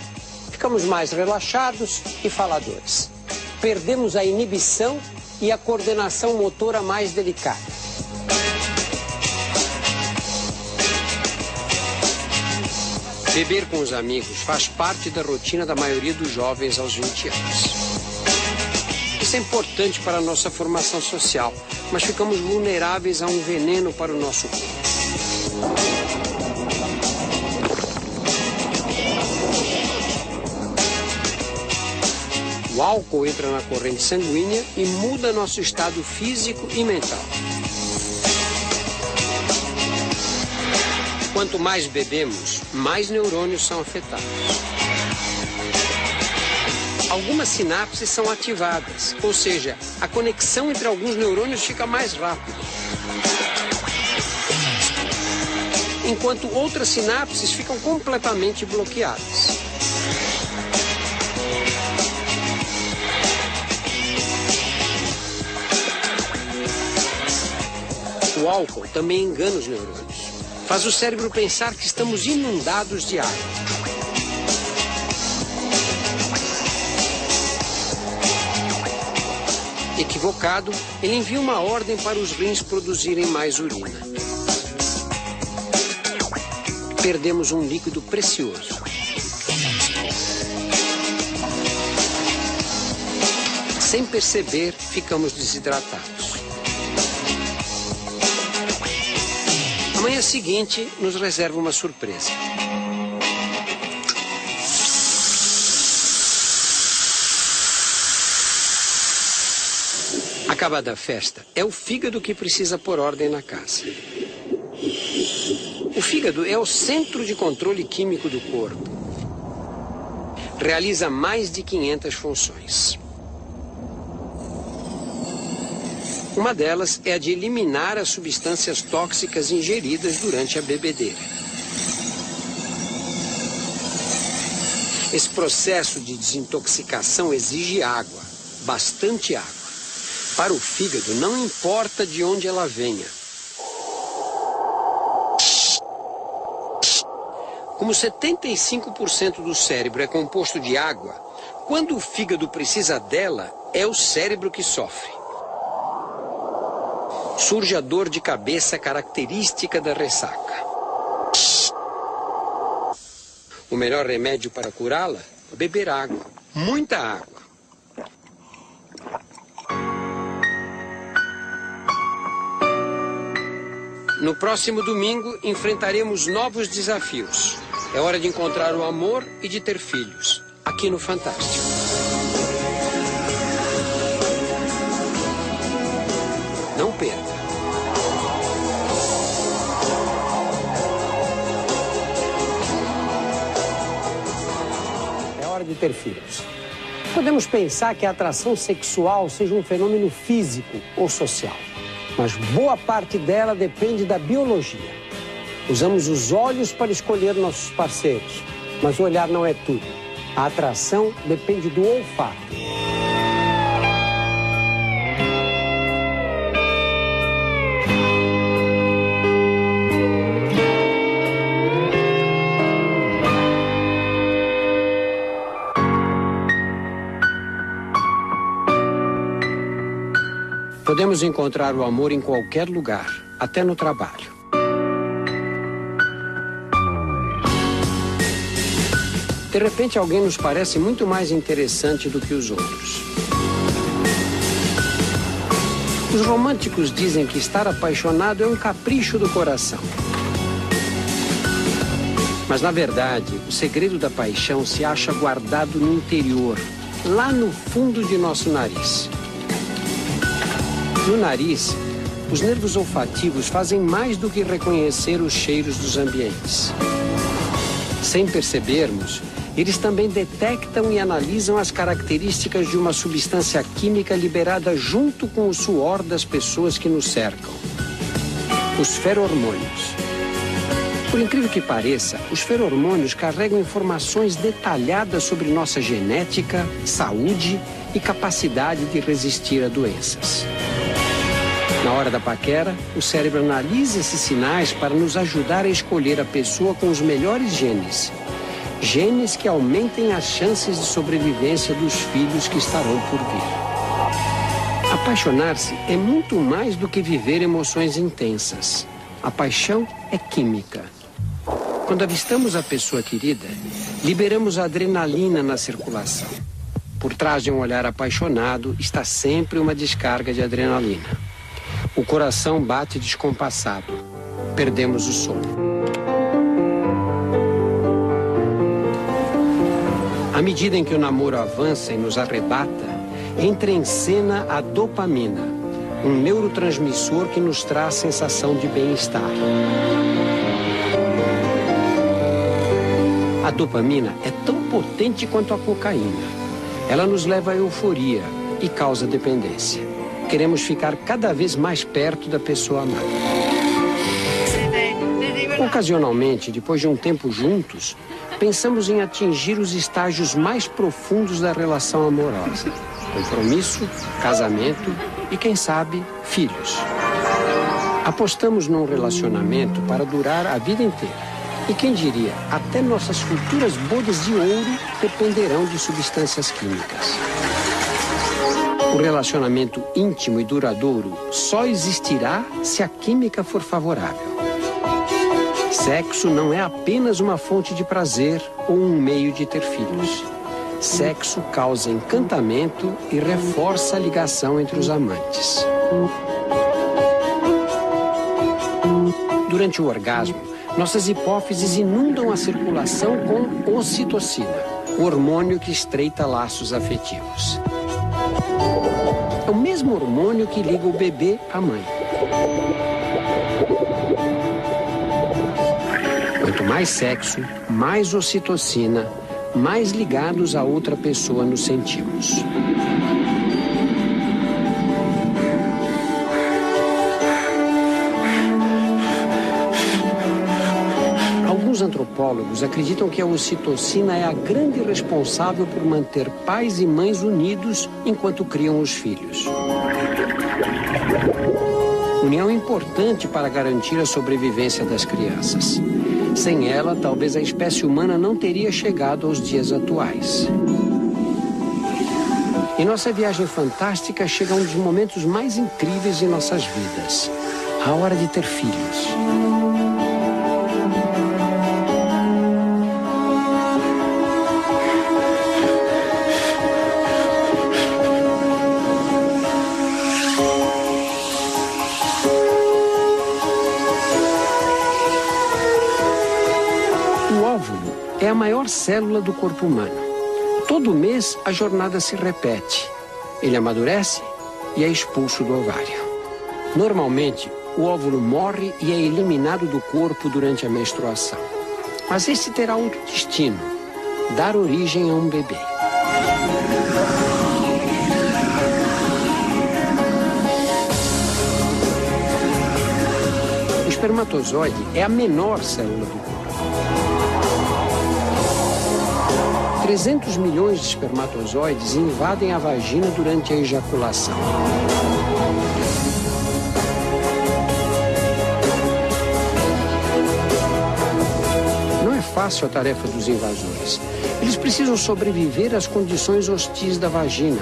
Ficamos mais relaxados e faladores. Perdemos a inibição e a coordenação motora mais delicada. Beber com os amigos faz parte da rotina da maioria dos jovens aos 20 anos. Isso é importante para a nossa formação social, mas ficamos vulneráveis a um veneno para o nosso corpo. O álcool entra na corrente sanguínea e muda nosso estado físico e mental. Quanto mais bebemos, mais neurônios são afetados. Algumas sinapses são ativadas, ou seja, a conexão entre alguns neurônios fica mais rápida. Enquanto outras sinapses ficam completamente bloqueadas. O álcool também engana os neurônios. Faz o cérebro pensar que estamos inundados de água. Equivocado, ele envia uma ordem para os rins produzirem mais urina. Perdemos um líquido precioso. Sem perceber, ficamos desidratados. A manhã seguinte nos reserva uma surpresa. Acabada a festa, é o fígado que precisa pôr ordem na casa. O fígado é o centro de controle químico do corpo. Realiza mais de 500 funções. Uma delas é a de eliminar as substâncias tóxicas ingeridas durante a bebedeira. Esse processo de desintoxicação exige água, bastante água. Para o fígado, não importa de onde ela venha. Como 75% do cérebro é composto de água, quando o fígado precisa dela, é o cérebro que sofre. Surge a dor de cabeça característica da ressaca. O melhor remédio para curá-la é beber água, muita água. No próximo domingo, enfrentaremos novos desafios. É hora de encontrar o amor e de ter filhos, aqui no Fantástico. Não perca. É hora de ter filhos. Podemos pensar que a atração sexual seja um fenômeno físico ou social, mas boa parte dela depende da biologia. Usamos os olhos para escolher nossos parceiros, mas o olhar não é tudo. A atração depende do olfato. Podemos encontrar o amor em qualquer lugar, até no trabalho. De repente, alguém nos parece muito mais interessante do que os outros. Os românticos dizem que estar apaixonado é um capricho do coração. Mas, na verdade, o segredo da paixão se acha guardado no interior, lá no fundo de nosso nariz. No nariz, os nervos olfativos fazem mais do que reconhecer os cheiros dos ambientes. Sem percebermos, eles também detectam e analisam as características de uma substância química liberada junto com o suor das pessoas que nos cercam. Os ferormônios. Por incrível que pareça, os ferormônios carregam informações detalhadas sobre nossa genética, saúde e capacidade de resistir a doenças. Na hora da paquera, o cérebro analisa esses sinais para nos ajudar a escolher a pessoa com os melhores genes. Genes que aumentem as chances de sobrevivência dos filhos que estarão por vir. Apaixonar-se é muito mais do que viver emoções intensas. A paixão é química. Quando avistamos a pessoa querida, liberamos adrenalina na circulação. Por trás de um olhar apaixonado está sempre uma descarga de adrenalina. O coração bate descompassado. Perdemos o sono. À medida em que o namoro avança e nos arrebata, entra em cena a dopamina, um neurotransmissor que nos traz sensação de bem-estar. A dopamina é tão potente quanto a cocaína. Ela nos leva à euforia e causa dependência. Queremos ficar cada vez mais perto da pessoa amada. Ocasionalmente, depois de um tempo juntos, pensamos em atingir os estágios mais profundos da relação amorosa. Compromisso, casamento e, quem sabe, filhos. Apostamos num relacionamento para durar a vida inteira. E quem diria, até nossas futuras bodas de ouro dependerão de substâncias químicas. O relacionamento íntimo e duradouro só existirá se a química for favorável. Sexo não é apenas uma fonte de prazer ou um meio de ter filhos. Sexo causa encantamento e reforça a ligação entre os amantes. Durante o orgasmo, nossas hipófises inundam a circulação com ocitocina, o hormônio que estreita laços afetivos. É o mesmo hormônio que liga o bebê à mãe. Quanto mais sexo, mais ocitocina, mais ligados a outra pessoa nos sentimos. psicólogos acreditam que a ocitocina é a grande responsável por manter pais e mães unidos enquanto criam os filhos. União é importante para garantir a sobrevivência das crianças. Sem ela, talvez a espécie humana não teria chegado aos dias atuais. Em nossa viagem fantástica chega um dos momentos mais incríveis de nossas vidas: a hora de ter filhos. É a maior célula do corpo humano. Todo mês a jornada se repete. Ele amadurece e é expulso do ovário. Normalmente, o óvulo morre e é eliminado do corpo durante a menstruação. Mas este terá outro destino: dar origem a um bebê. O espermatozoide é a menor célula do corpo. 300 milhões de espermatozoides invadem a vagina durante a ejaculação. Não é fácil a tarefa dos invasores. Eles precisam sobreviver às condições hostis da vagina,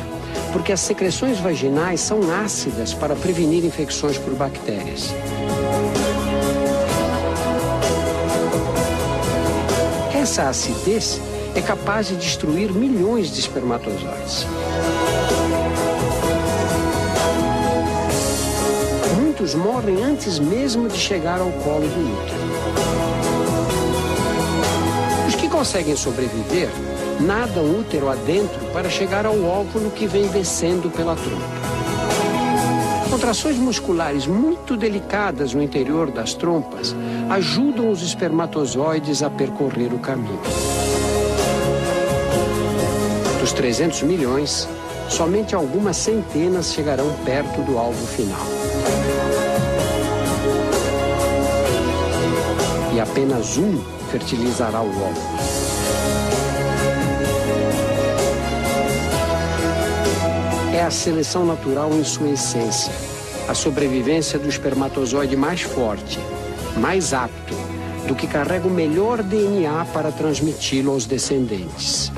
porque as secreções vaginais são ácidas para prevenir infecções por bactérias. Essa acidez é capaz de destruir milhões de espermatozoides. Muitos morrem antes mesmo de chegar ao colo do útero. Os que conseguem sobreviver nadam útero adentro para chegar ao óvulo que vem descendo pela trompa. Contrações musculares muito delicadas no interior das trompas ajudam os espermatozoides a percorrer o caminho. Dos 300 milhões, somente algumas centenas chegarão perto do alvo final. E apenas um fertilizará o óvulo. É a seleção natural em sua essência, a sobrevivência do espermatozoide mais forte, mais apto, do que carrega o melhor DNA para transmiti-lo aos descendentes.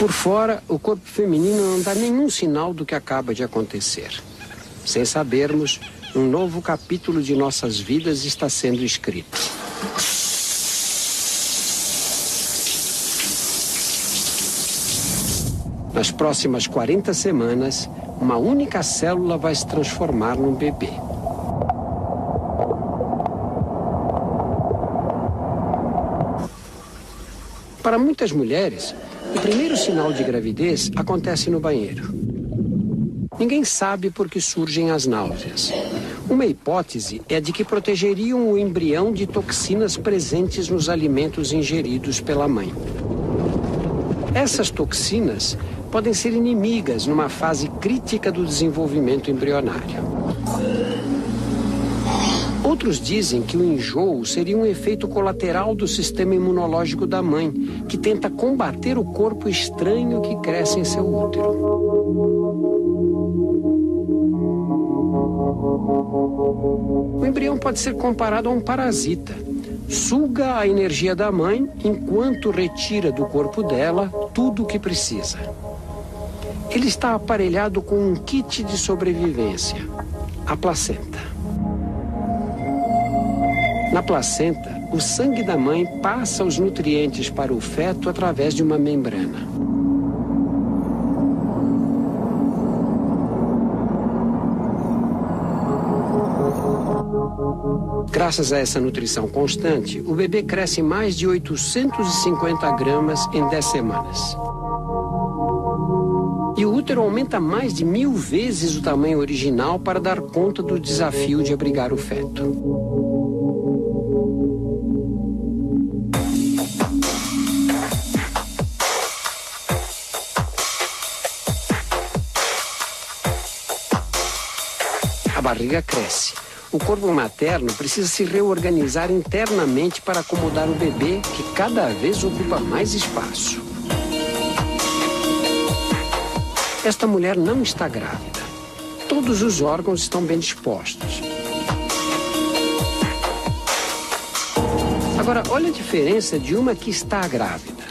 Por fora, o corpo feminino não dá nenhum sinal do que acaba de acontecer. Sem sabermos, um novo capítulo de nossas vidas está sendo escrito. Nas próximas 40 semanas, uma única célula vai se transformar num bebê. Para muitas mulheres, o primeiro sinal de gravidez acontece no banheiro. Ninguém sabe por que surgem as náuseas. Uma hipótese é a de que protegeriam o embrião de toxinas presentes nos alimentos ingeridos pela mãe. Essas toxinas podem ser inimigas numa fase crítica do desenvolvimento embrionário. Outros dizem que o enjoo seria um efeito colateral do sistema imunológico da mãe, que tenta combater o corpo estranho que cresce em seu útero. O embrião pode ser comparado a um parasita. Suga a energia da mãe enquanto retira do corpo dela tudo o que precisa. Ele está aparelhado com um kit de sobrevivência, a placenta. Na placenta, o sangue da mãe passa os nutrientes para o feto através de uma membrana. Graças a essa nutrição constante, o bebê cresce mais de 850 gramas em 10 semanas. E o útero aumenta mais de 1000 vezes o tamanho original para dar conta do desafio de abrigar o feto. barriga cresce. O corpo materno precisa se reorganizar internamente para acomodar o bebê, que cada vez ocupa mais espaço. Esta mulher não está grávida. Todos os órgãos estão bem dispostos. Agora, olha a diferença de uma que está grávida.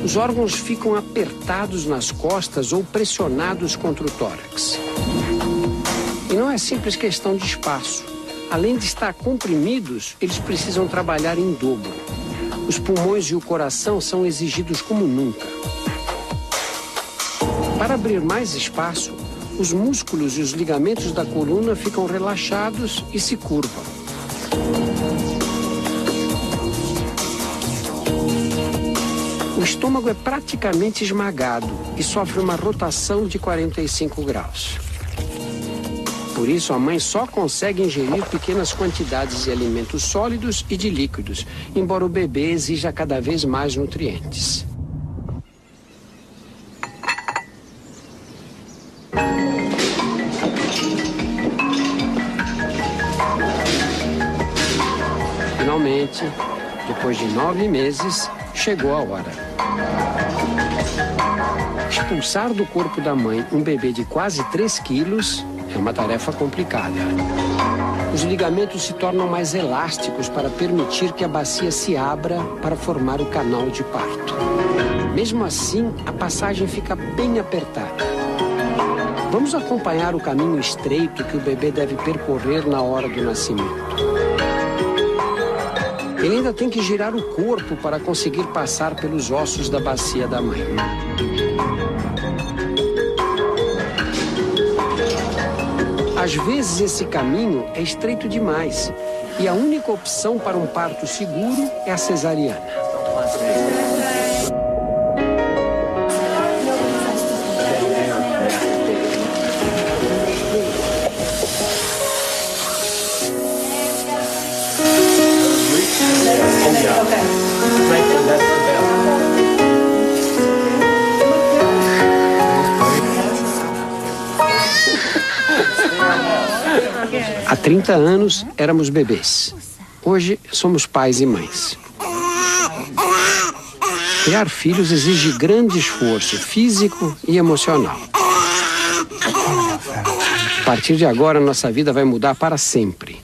Os órgãos ficam apertados nas costas ou pressionados contra o tórax. E não é simples questão de espaço. Além de estar comprimidos, eles precisam trabalhar em dobro. Os pulmões e o coração são exigidos como nunca. Para abrir mais espaço, os músculos e os ligamentos da coluna ficam relaxados e se curvam. O estômago é praticamente esmagado e sofre uma rotação de 45 graus. Por isso, a mãe só consegue ingerir pequenas quantidades de alimentos sólidos e de líquidos, embora o bebê exija cada vez mais nutrientes. Finalmente, depois de 9 meses, chegou a hora. Expulsar do corpo da mãe um bebê de quase 3 quilos é uma tarefa complicada. Os ligamentos se tornam mais elásticos para permitir que a bacia se abra para formar o canal de parto. Mesmo assim, a passagem fica bem apertada. Vamos acompanhar o caminho estreito que o bebê deve percorrer na hora do nascimento. Ele ainda tem que girar o corpo para conseguir passar pelos ossos da bacia da mãe. Às vezes esse caminho é estreito demais e a única opção para um parto seguro é a cesariana. Há 30 anos éramos bebês. Hoje somos pais e mães. Criar filhos exige grande esforço físico e emocional. A partir de agora, nossa vida vai mudar para sempre.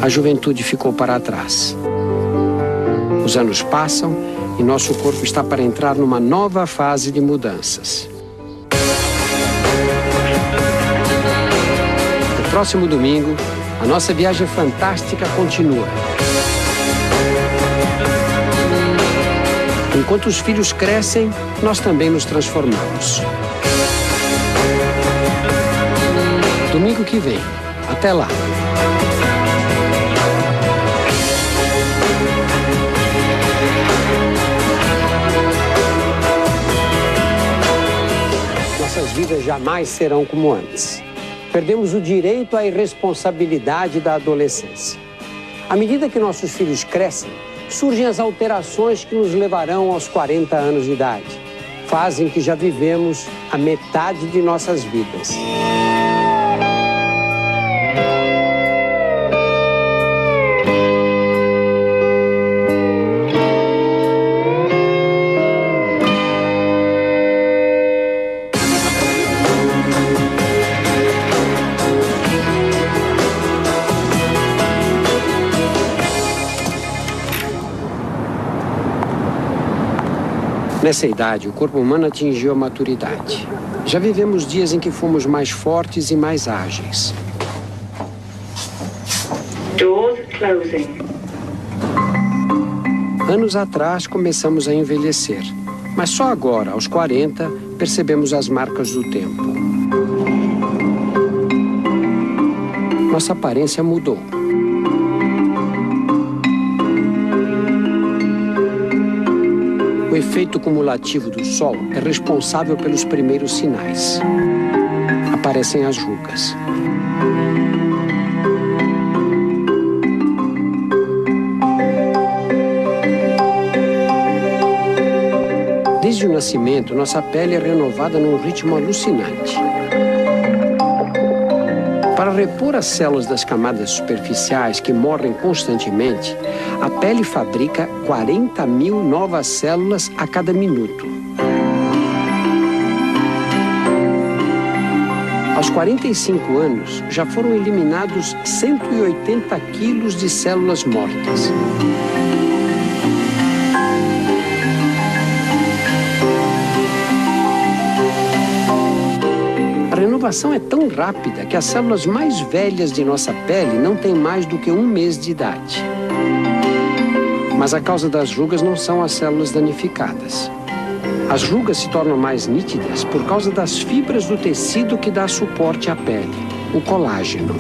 A juventude ficou para trás. Os anos passam e nosso corpo está para entrar numa nova fase de mudanças. No próximo domingo, a nossa viagem fantástica continua. Enquanto os filhos crescem, nós também nos transformamos. Domingo que vem. Até lá. Nossas vidas jamais serão como antes. Perdemos o direito à irresponsabilidade da adolescência. À medida que nossos filhos crescem, surgem as alterações que nos levarão aos 40 anos de idade. Fazem que já vivemos a metade de nossas vidas. Nessa idade, o corpo humano atingiu a maturidade. Já vivemos dias em que fomos mais fortes e mais ágeis. Doors closing. Anos atrás, começamos a envelhecer. Mas só agora, aos 40, percebemos as marcas do tempo. Nossa aparência mudou. O efeito cumulativo do sol é responsável pelos primeiros sinais. Aparecem as rugas. Desde Desde o nascimento, nossa pele é renovada num ritmo alucinante. Para repor as células das camadas superficiais que morrem constantemente, a pele fabrica 40.000 novas células a cada minuto. Aos 45 anos, já foram eliminados 180 quilos de células mortas. A renovação é tão rápida que as células mais velhas de nossa pele não têm mais do que 1 mês de idade. Mas a causa das rugas não são as células danificadas. As rugas se tornam mais nítidas por causa das fibras do tecido que dá suporte à pele, o colágeno.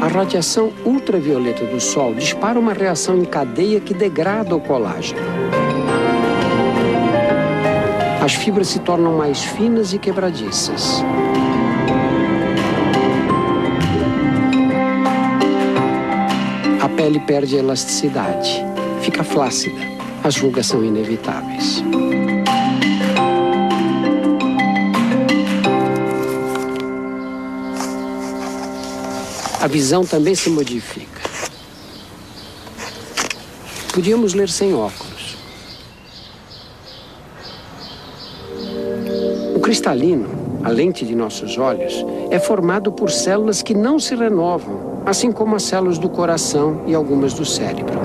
A radiação ultravioleta do sol dispara uma reação em cadeia que degrada o colágeno. As fibras se tornam mais finas e quebradiças. A pele perde elasticidade, fica flácida. As rugas são inevitáveis. A visão também se modifica. Podíamos ler sem óculos. O cristalino, a lente de nossos olhos, é formado por células que não se renovam, assim como as células do coração e algumas do cérebro.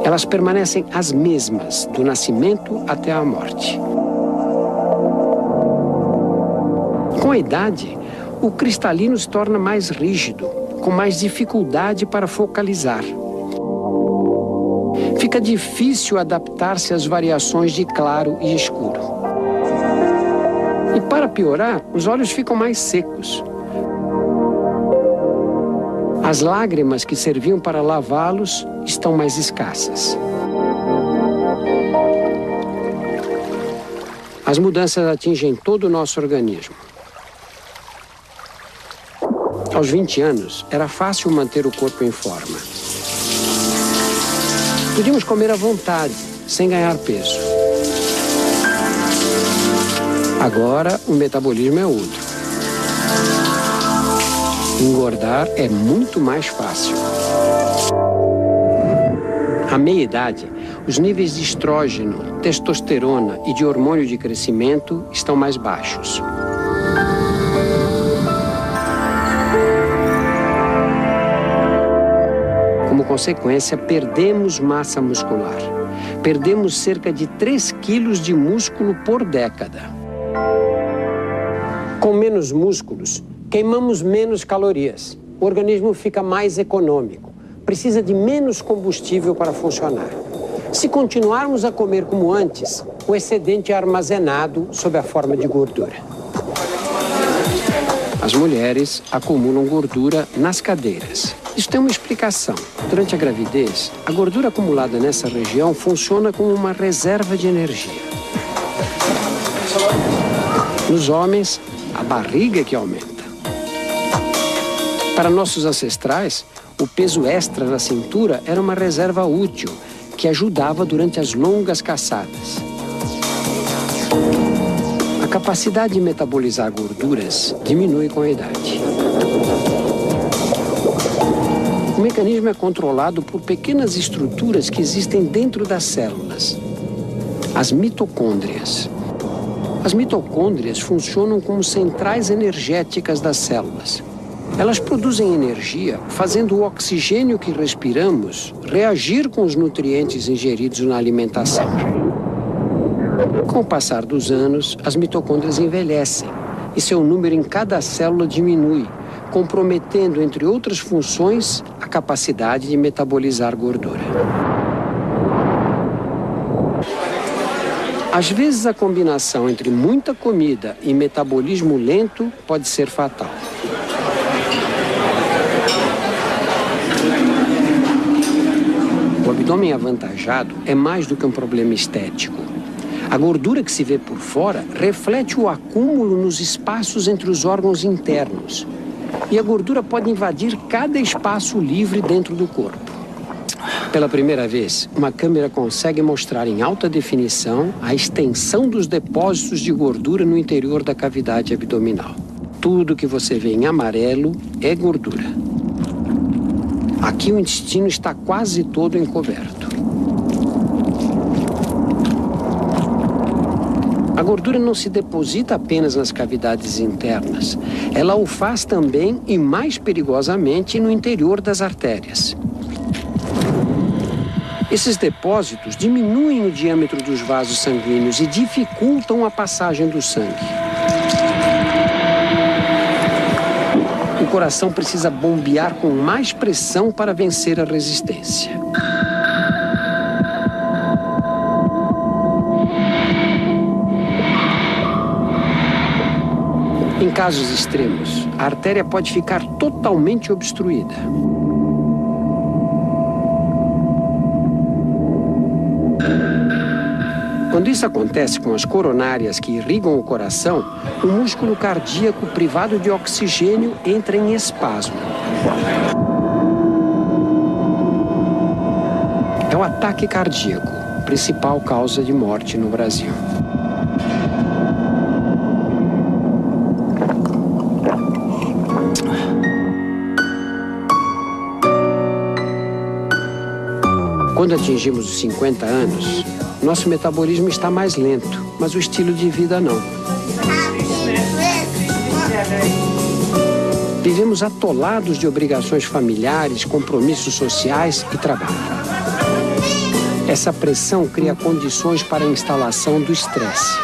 Elas permanecem as mesmas do nascimento até a morte. Com a idade, o cristalino se torna mais rígido, com mais dificuldade para focalizar. Fica difícil adaptar-se às variações de claro e escuro. E para piorar, os olhos ficam mais secos. As lágrimas que serviam para lavá-los estão mais escassas. As mudanças atingem todo o nosso organismo. Aos 20 anos, era fácil manter o corpo em forma. Podíamos comer à vontade, sem ganhar peso. Agora, o metabolismo é outro. Engordar é muito mais fácil. À meia-idade, os níveis de estrógeno, testosterona e de hormônio de crescimento estão mais baixos. Como consequência, perdemos massa muscular. Perdemos cerca de 3 quilos de músculo por década. Com menos músculos, queimamos menos calorias. O organismo fica mais econômico. Precisa de menos combustível para funcionar. Se continuarmos a comer como antes, o excedente é armazenado sob a forma de gordura. As mulheres acumulam gordura nas cadeiras. Isso tem uma explicação. Durante a gravidez, a gordura acumulada nessa região funciona como uma reserva de energia. Nos homens, a barriga é que aumenta. Para nossos ancestrais, o peso extra na cintura era uma reserva útil que ajudava durante as longas caçadas. A capacidade de metabolizar gorduras diminui com a idade. O mecanismo é controlado por pequenas estruturas que existem dentro das células, as mitocôndrias. As mitocôndrias funcionam como centrais energéticas das células. Elas produzem energia, fazendo o oxigênio que respiramos reagir com os nutrientes ingeridos na alimentação. Com o passar dos anos, as mitocôndrias envelhecem e seu número em cada célula diminui, comprometendo, entre outras funções, a capacidade de metabolizar gordura. Às vezes, a combinação entre muita comida e metabolismo lento pode ser fatal. O abdômen avantajado é mais do que um problema estético. A gordura que se vê por fora reflete o acúmulo nos espaços entre os órgãos internos. E a gordura pode invadir cada espaço livre dentro do corpo. Pela primeira vez, uma câmera consegue mostrar em alta definição a extensão dos depósitos de gordura no interior da cavidade abdominal. Tudo que você vê em amarelo é gordura. Aqui o intestino está quase todo encoberto. A gordura não se deposita apenas nas cavidades internas. Ela o faz também e mais perigosamente no interior das artérias. Esses depósitos diminuem o diâmetro dos vasos sanguíneos e dificultam a passagem do sangue. O coração precisa bombear com mais pressão para vencer a resistência. Em casos extremos, a artéria pode ficar totalmente obstruída. Quando isso acontece com as coronárias que irrigam o coração, o músculo cardíaco privado de oxigênio entra em espasmo. É o ataque cardíaco, principal causa de morte no Brasil. Quando atingimos os 50 anos, nosso metabolismo está mais lento, mas o estilo de vida não. Vivemos atolados de obrigações familiares, compromissos sociais e trabalho. Essa pressão cria condições para a instalação do estresse.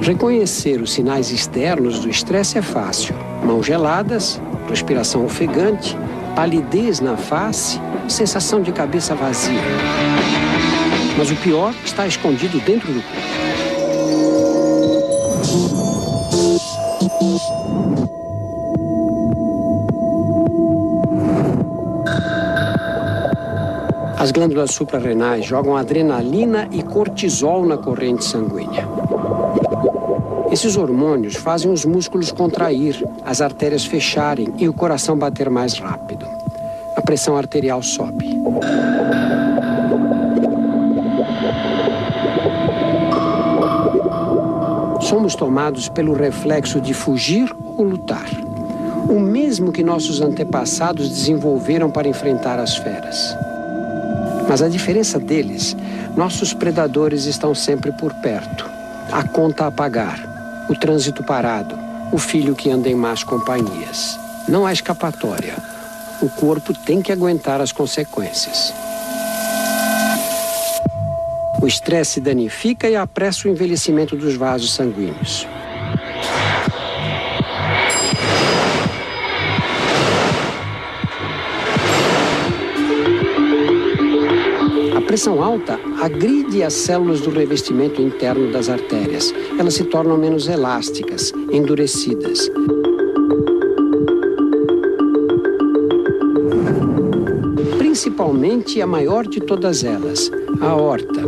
Reconhecer os sinais externos do estresse é fácil. Mãos geladas, respiração ofegante, palidez na face, sensação de cabeça vazia. Mas o pior está escondido dentro do corpo. As glândulas suprarrenais jogam adrenalina e cortisol na corrente sanguínea. Esses hormônios fazem os músculos contrair, as artérias fecharem e o coração bater mais rápido. A pressão arterial sobe. Somos tomados pelo reflexo de fugir ou lutar, o mesmo que nossos antepassados desenvolveram para enfrentar as feras. Mas a diferença deles, nossos predadores estão sempre por perto. A conta a pagar. O trânsito parado, o filho que anda em más companhias. Não há escapatória. O corpo tem que aguentar as consequências. O estresse danifica e apressa o envelhecimento dos vasos sanguíneos. A pressão alta agride as células do revestimento interno das artérias. Elas se tornam menos elásticas, endurecidas. Principalmente a maior de todas elas, a aorta.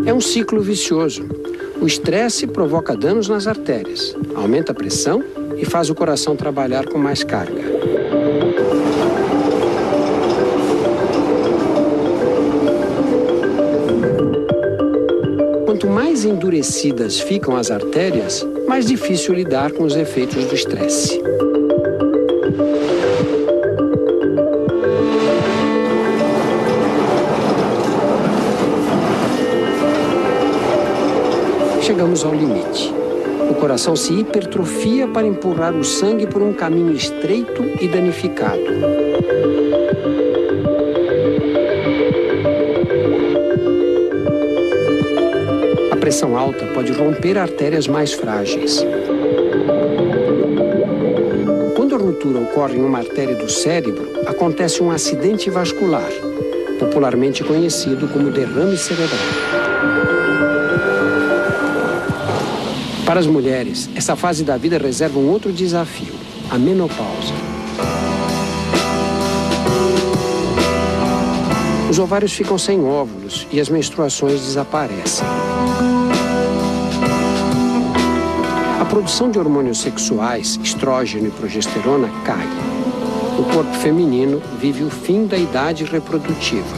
É um ciclo vicioso. O estresse provoca danos nas artérias, aumenta a pressão e faz o coração trabalhar com mais carga. Quanto mais endurecidas ficam as artérias, mais difícil lidar com os efeitos do estresse. Chegamos ao limite. O coração se hipertrofia para empurrar o sangue por um caminho estreito e danificado. A pressão alta pode romper artérias mais frágeis. Quando a ruptura ocorre em uma artéria do cérebro, acontece um acidente vascular, popularmente conhecido como derrame cerebral. Para as mulheres, essa fase da vida reserva um outro desafio, a menopausa. Os ovários ficam sem óvulos e as menstruações desaparecem. A produção de hormônios sexuais, estrógeno e progesterona, cai. O corpo feminino vive o fim da idade reprodutiva.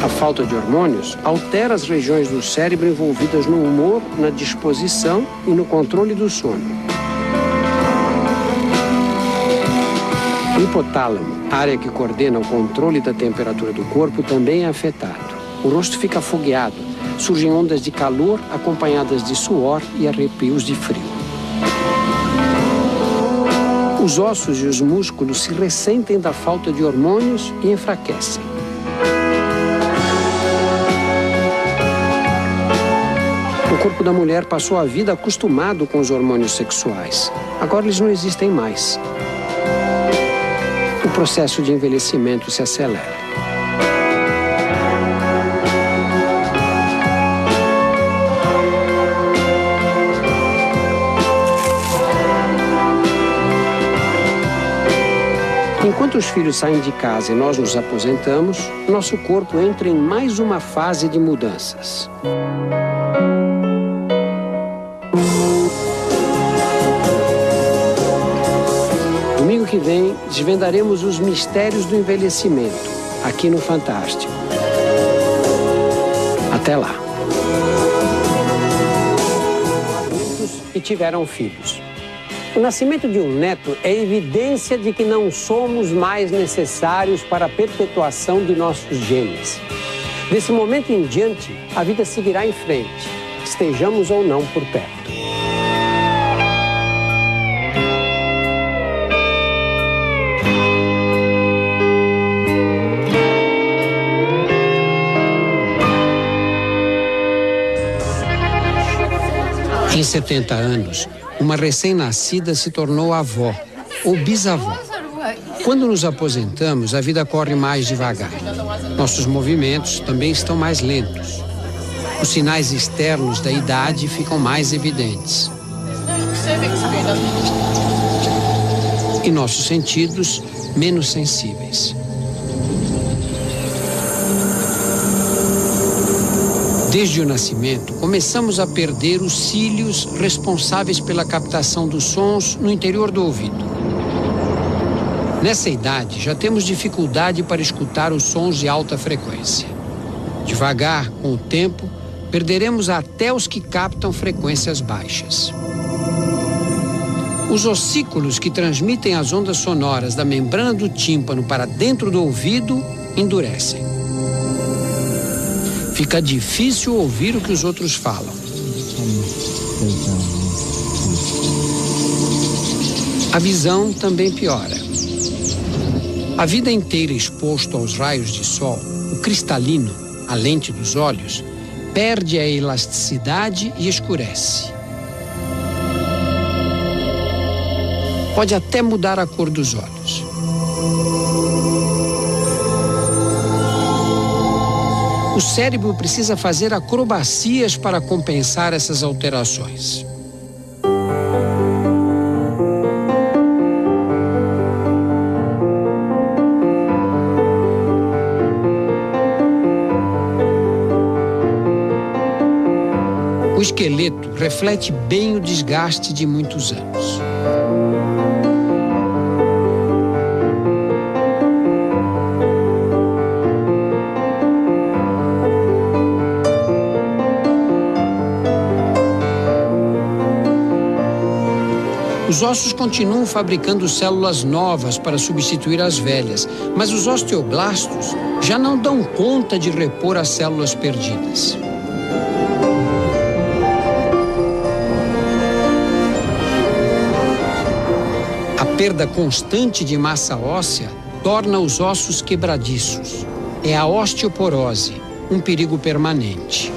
A falta de hormônios altera as regiões do cérebro envolvidas no humor, na disposição e no controle do sono. O hipotálamo, área que coordena o controle da temperatura do corpo, também é afetado. O rosto fica afogueado, surgem ondas de calor acompanhadas de suor e arrepios de frio. Os ossos e os músculos se ressentem da falta de hormônios e enfraquecem. O corpo da mulher passou a vida acostumado com os hormônios sexuais. Agora eles não existem mais. O processo de envelhecimento se acelera. Enquanto os filhos saem de casa e nós nos aposentamos, nosso corpo entra em mais uma fase de mudanças. Domingo que vem, desvendaremos os mistérios do envelhecimento, aqui no Fantástico. Até lá. Adultos e tiveram filhos. O nascimento de um neto é evidência de que não somos mais necessários para a perpetuação de nossos genes. Desse momento em diante, a vida seguirá em frente, estejamos ou não por perto. Em 70 anos, uma recém-nascida se tornou avó ou bisavó. Quando nos aposentamos, a vida corre mais devagar. Nossos movimentos também estão mais lentos. Os sinais externos da idade ficam mais evidentes. E nossos sentidos menos sensíveis. Desde o nascimento, começamos a perder os cílios responsáveis pela captação dos sons no interior do ouvido. Nessa idade, já temos dificuldade para escutar os sons de alta frequência. Devagar, com o tempo, perderemos até os que captam frequências baixas. Os ossículos que transmitem as ondas sonoras da membrana do tímpano para dentro do ouvido endurecem. Fica difícil ouvir o que os outros falam. A visão também piora. A vida inteira exposto aos raios de sol, o cristalino, a lente dos olhos, perde a elasticidade e escurece. Pode até mudar a cor dos olhos. O cérebro precisa fazer acrobacias para compensar essas alterações. O esqueleto reflete bem o desgaste de muitos anos. Os ossos continuam fabricando células novas para substituir as velhas, mas os osteoblastos já não dão conta de repor as células perdidas. A perda constante de massa óssea torna os ossos quebradiços. É a osteoporose, um perigo permanente.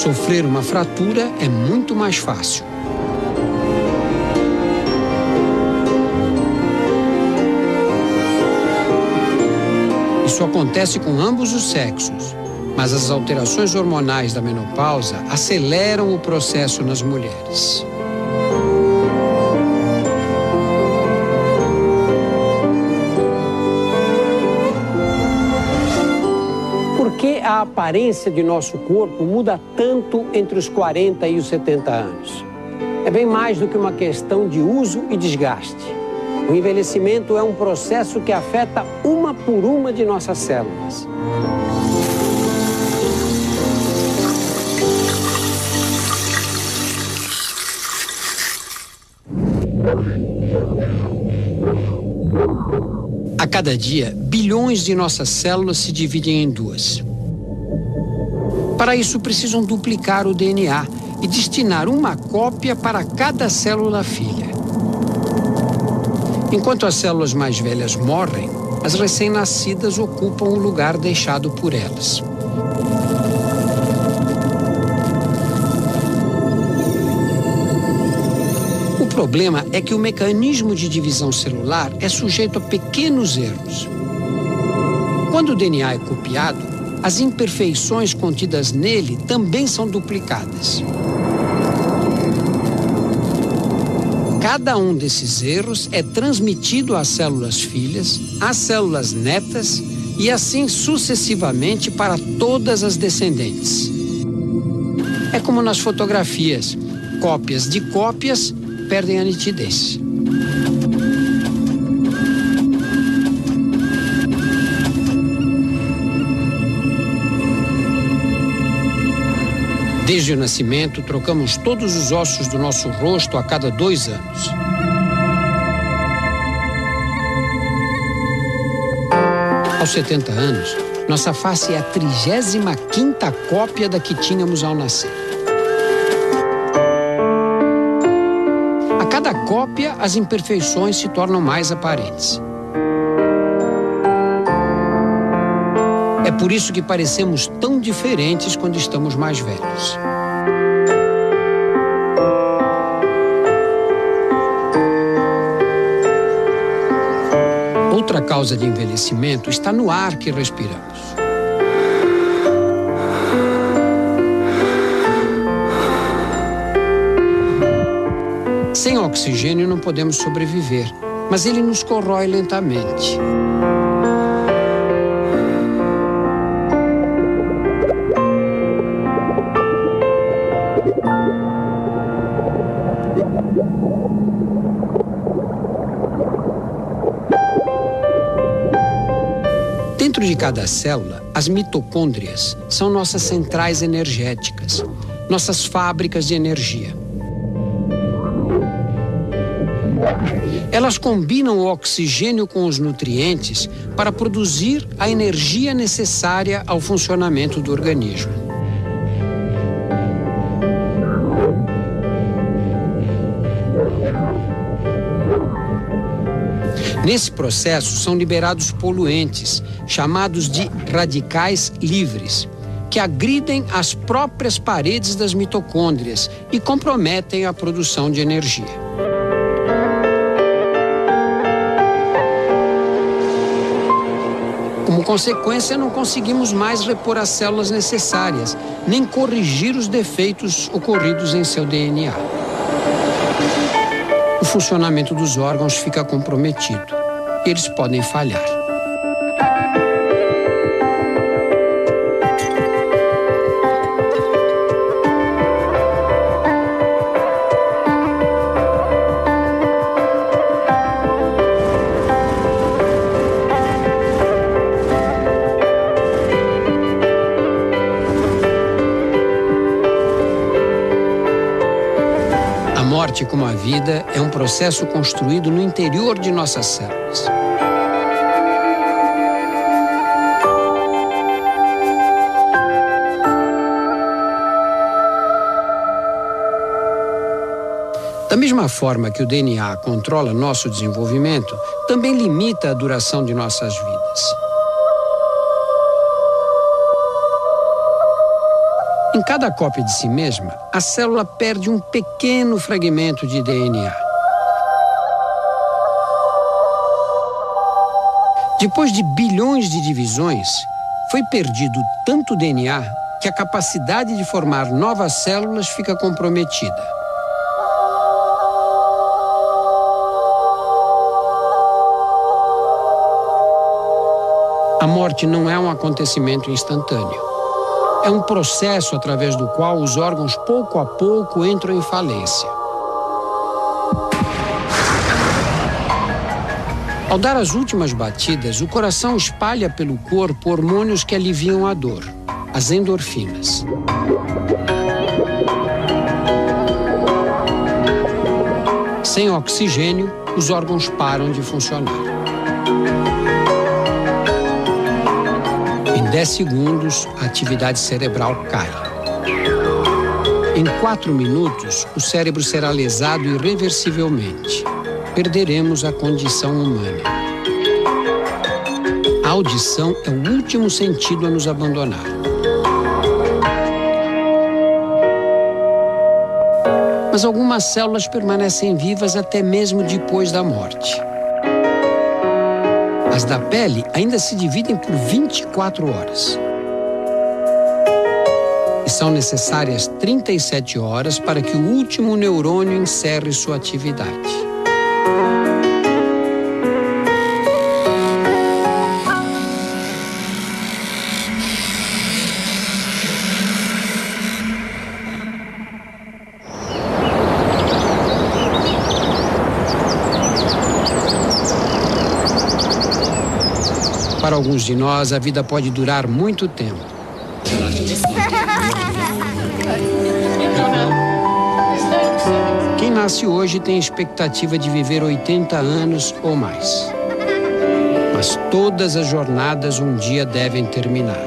Sofrer uma fratura é muito mais fácil. Isso acontece com ambos os sexos. mas as alterações hormonais da menopausa aceleram o processo nas mulheres. Por que a aparência de nosso corpo muda tanto entre os 40 e os 70 anos? É bem mais do que uma questão de uso e desgaste. O envelhecimento é um processo que afeta uma por uma de nossas células. A cada dia, bilhões de nossas células se dividem em duas. Para isso, precisam duplicar o DNA e destinar uma cópia para cada célula filha. Enquanto as células mais velhas morrem, as recém-nascidas ocupam o lugar deixado por elas. O problema é que o mecanismo de divisão celular é sujeito a pequenos erros. Quando o DNA é copiado, as imperfeições contidas nele também são duplicadas. Cada um desses erros é transmitido às células filhas, às células netas e assim sucessivamente para todas as descendentes. É como nas fotografias, cópias de cópias perdem a nitidez. Desde o nascimento, trocamos todos os ossos do nosso rosto a cada 2 anos. Aos 70 anos, nossa face é a 35ª cópia da que tínhamos ao nascer. A cada cópia, as imperfeições se tornam mais aparentes. É por isso que parecemos tão diferentes quando estamos mais velhos. Outra causa de envelhecimento está no ar que respiramos. Sem oxigênio não podemos sobreviver, mas ele nos corrói lentamente. Dentro de cada célula, as mitocôndrias são nossas centrais energéticas, nossas fábricas de energia. Elas combinam o oxigênio com os nutrientes para produzir a energia necessária ao funcionamento do organismo. Nesse processo são liberados poluentes, chamados de radicais livres, que agridem as próprias paredes das mitocôndrias e comprometem a produção de energia. Como consequência, não conseguimos mais repor as células necessárias, nem corrigir os defeitos ocorridos em seu DNA. O funcionamento dos órgãos fica comprometido. Eles podem falhar. A morte, como a vida, é um processo construído no interior de nossas células. Da mesma forma que o DNA controla nosso desenvolvimento, também limita a duração de nossas vidas. Em cada cópia de si mesma, a célula perde um pequeno fragmento de DNA. Depois de bilhões de divisões, Foi perdido tanto DNA que a capacidade de formar novas células fica comprometida. A morte não é um acontecimento instantâneo. É um processo através do qual os órgãos, pouco a pouco, entram em falência. Ao dar as últimas batidas, o coração espalha pelo corpo hormônios que aliviam a dor, as endorfinas. Sem oxigênio, os órgãos param de funcionar. Em 10 segundos, a atividade cerebral cai. Em 4 minutos, o cérebro será lesado irreversivelmente. Perderemos a condição humana. A audição é o último sentido a nos abandonar. Mas algumas células permanecem vivas até mesmo depois da morte. As da pele ainda se dividem por 24 horas. E são necessárias 37 horas para que o último neurônio encerre sua atividade. Para alguns de nós, a vida pode durar muito tempo. Quem nasce hoje tem expectativa de viver 80 anos ou mais. Mas todas as jornadas um dia devem terminar.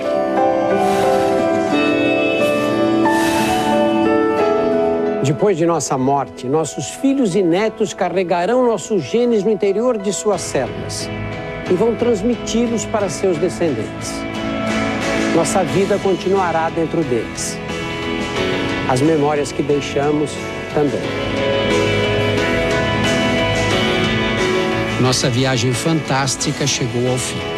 Depois de nossa morte, nossos filhos e netos carregarão nossos genes no interior de suas células e vão transmiti-los para seus descendentes. Nossa vida continuará dentro deles. As memórias que deixamos também. Nossa viagem fantástica chegou ao fim.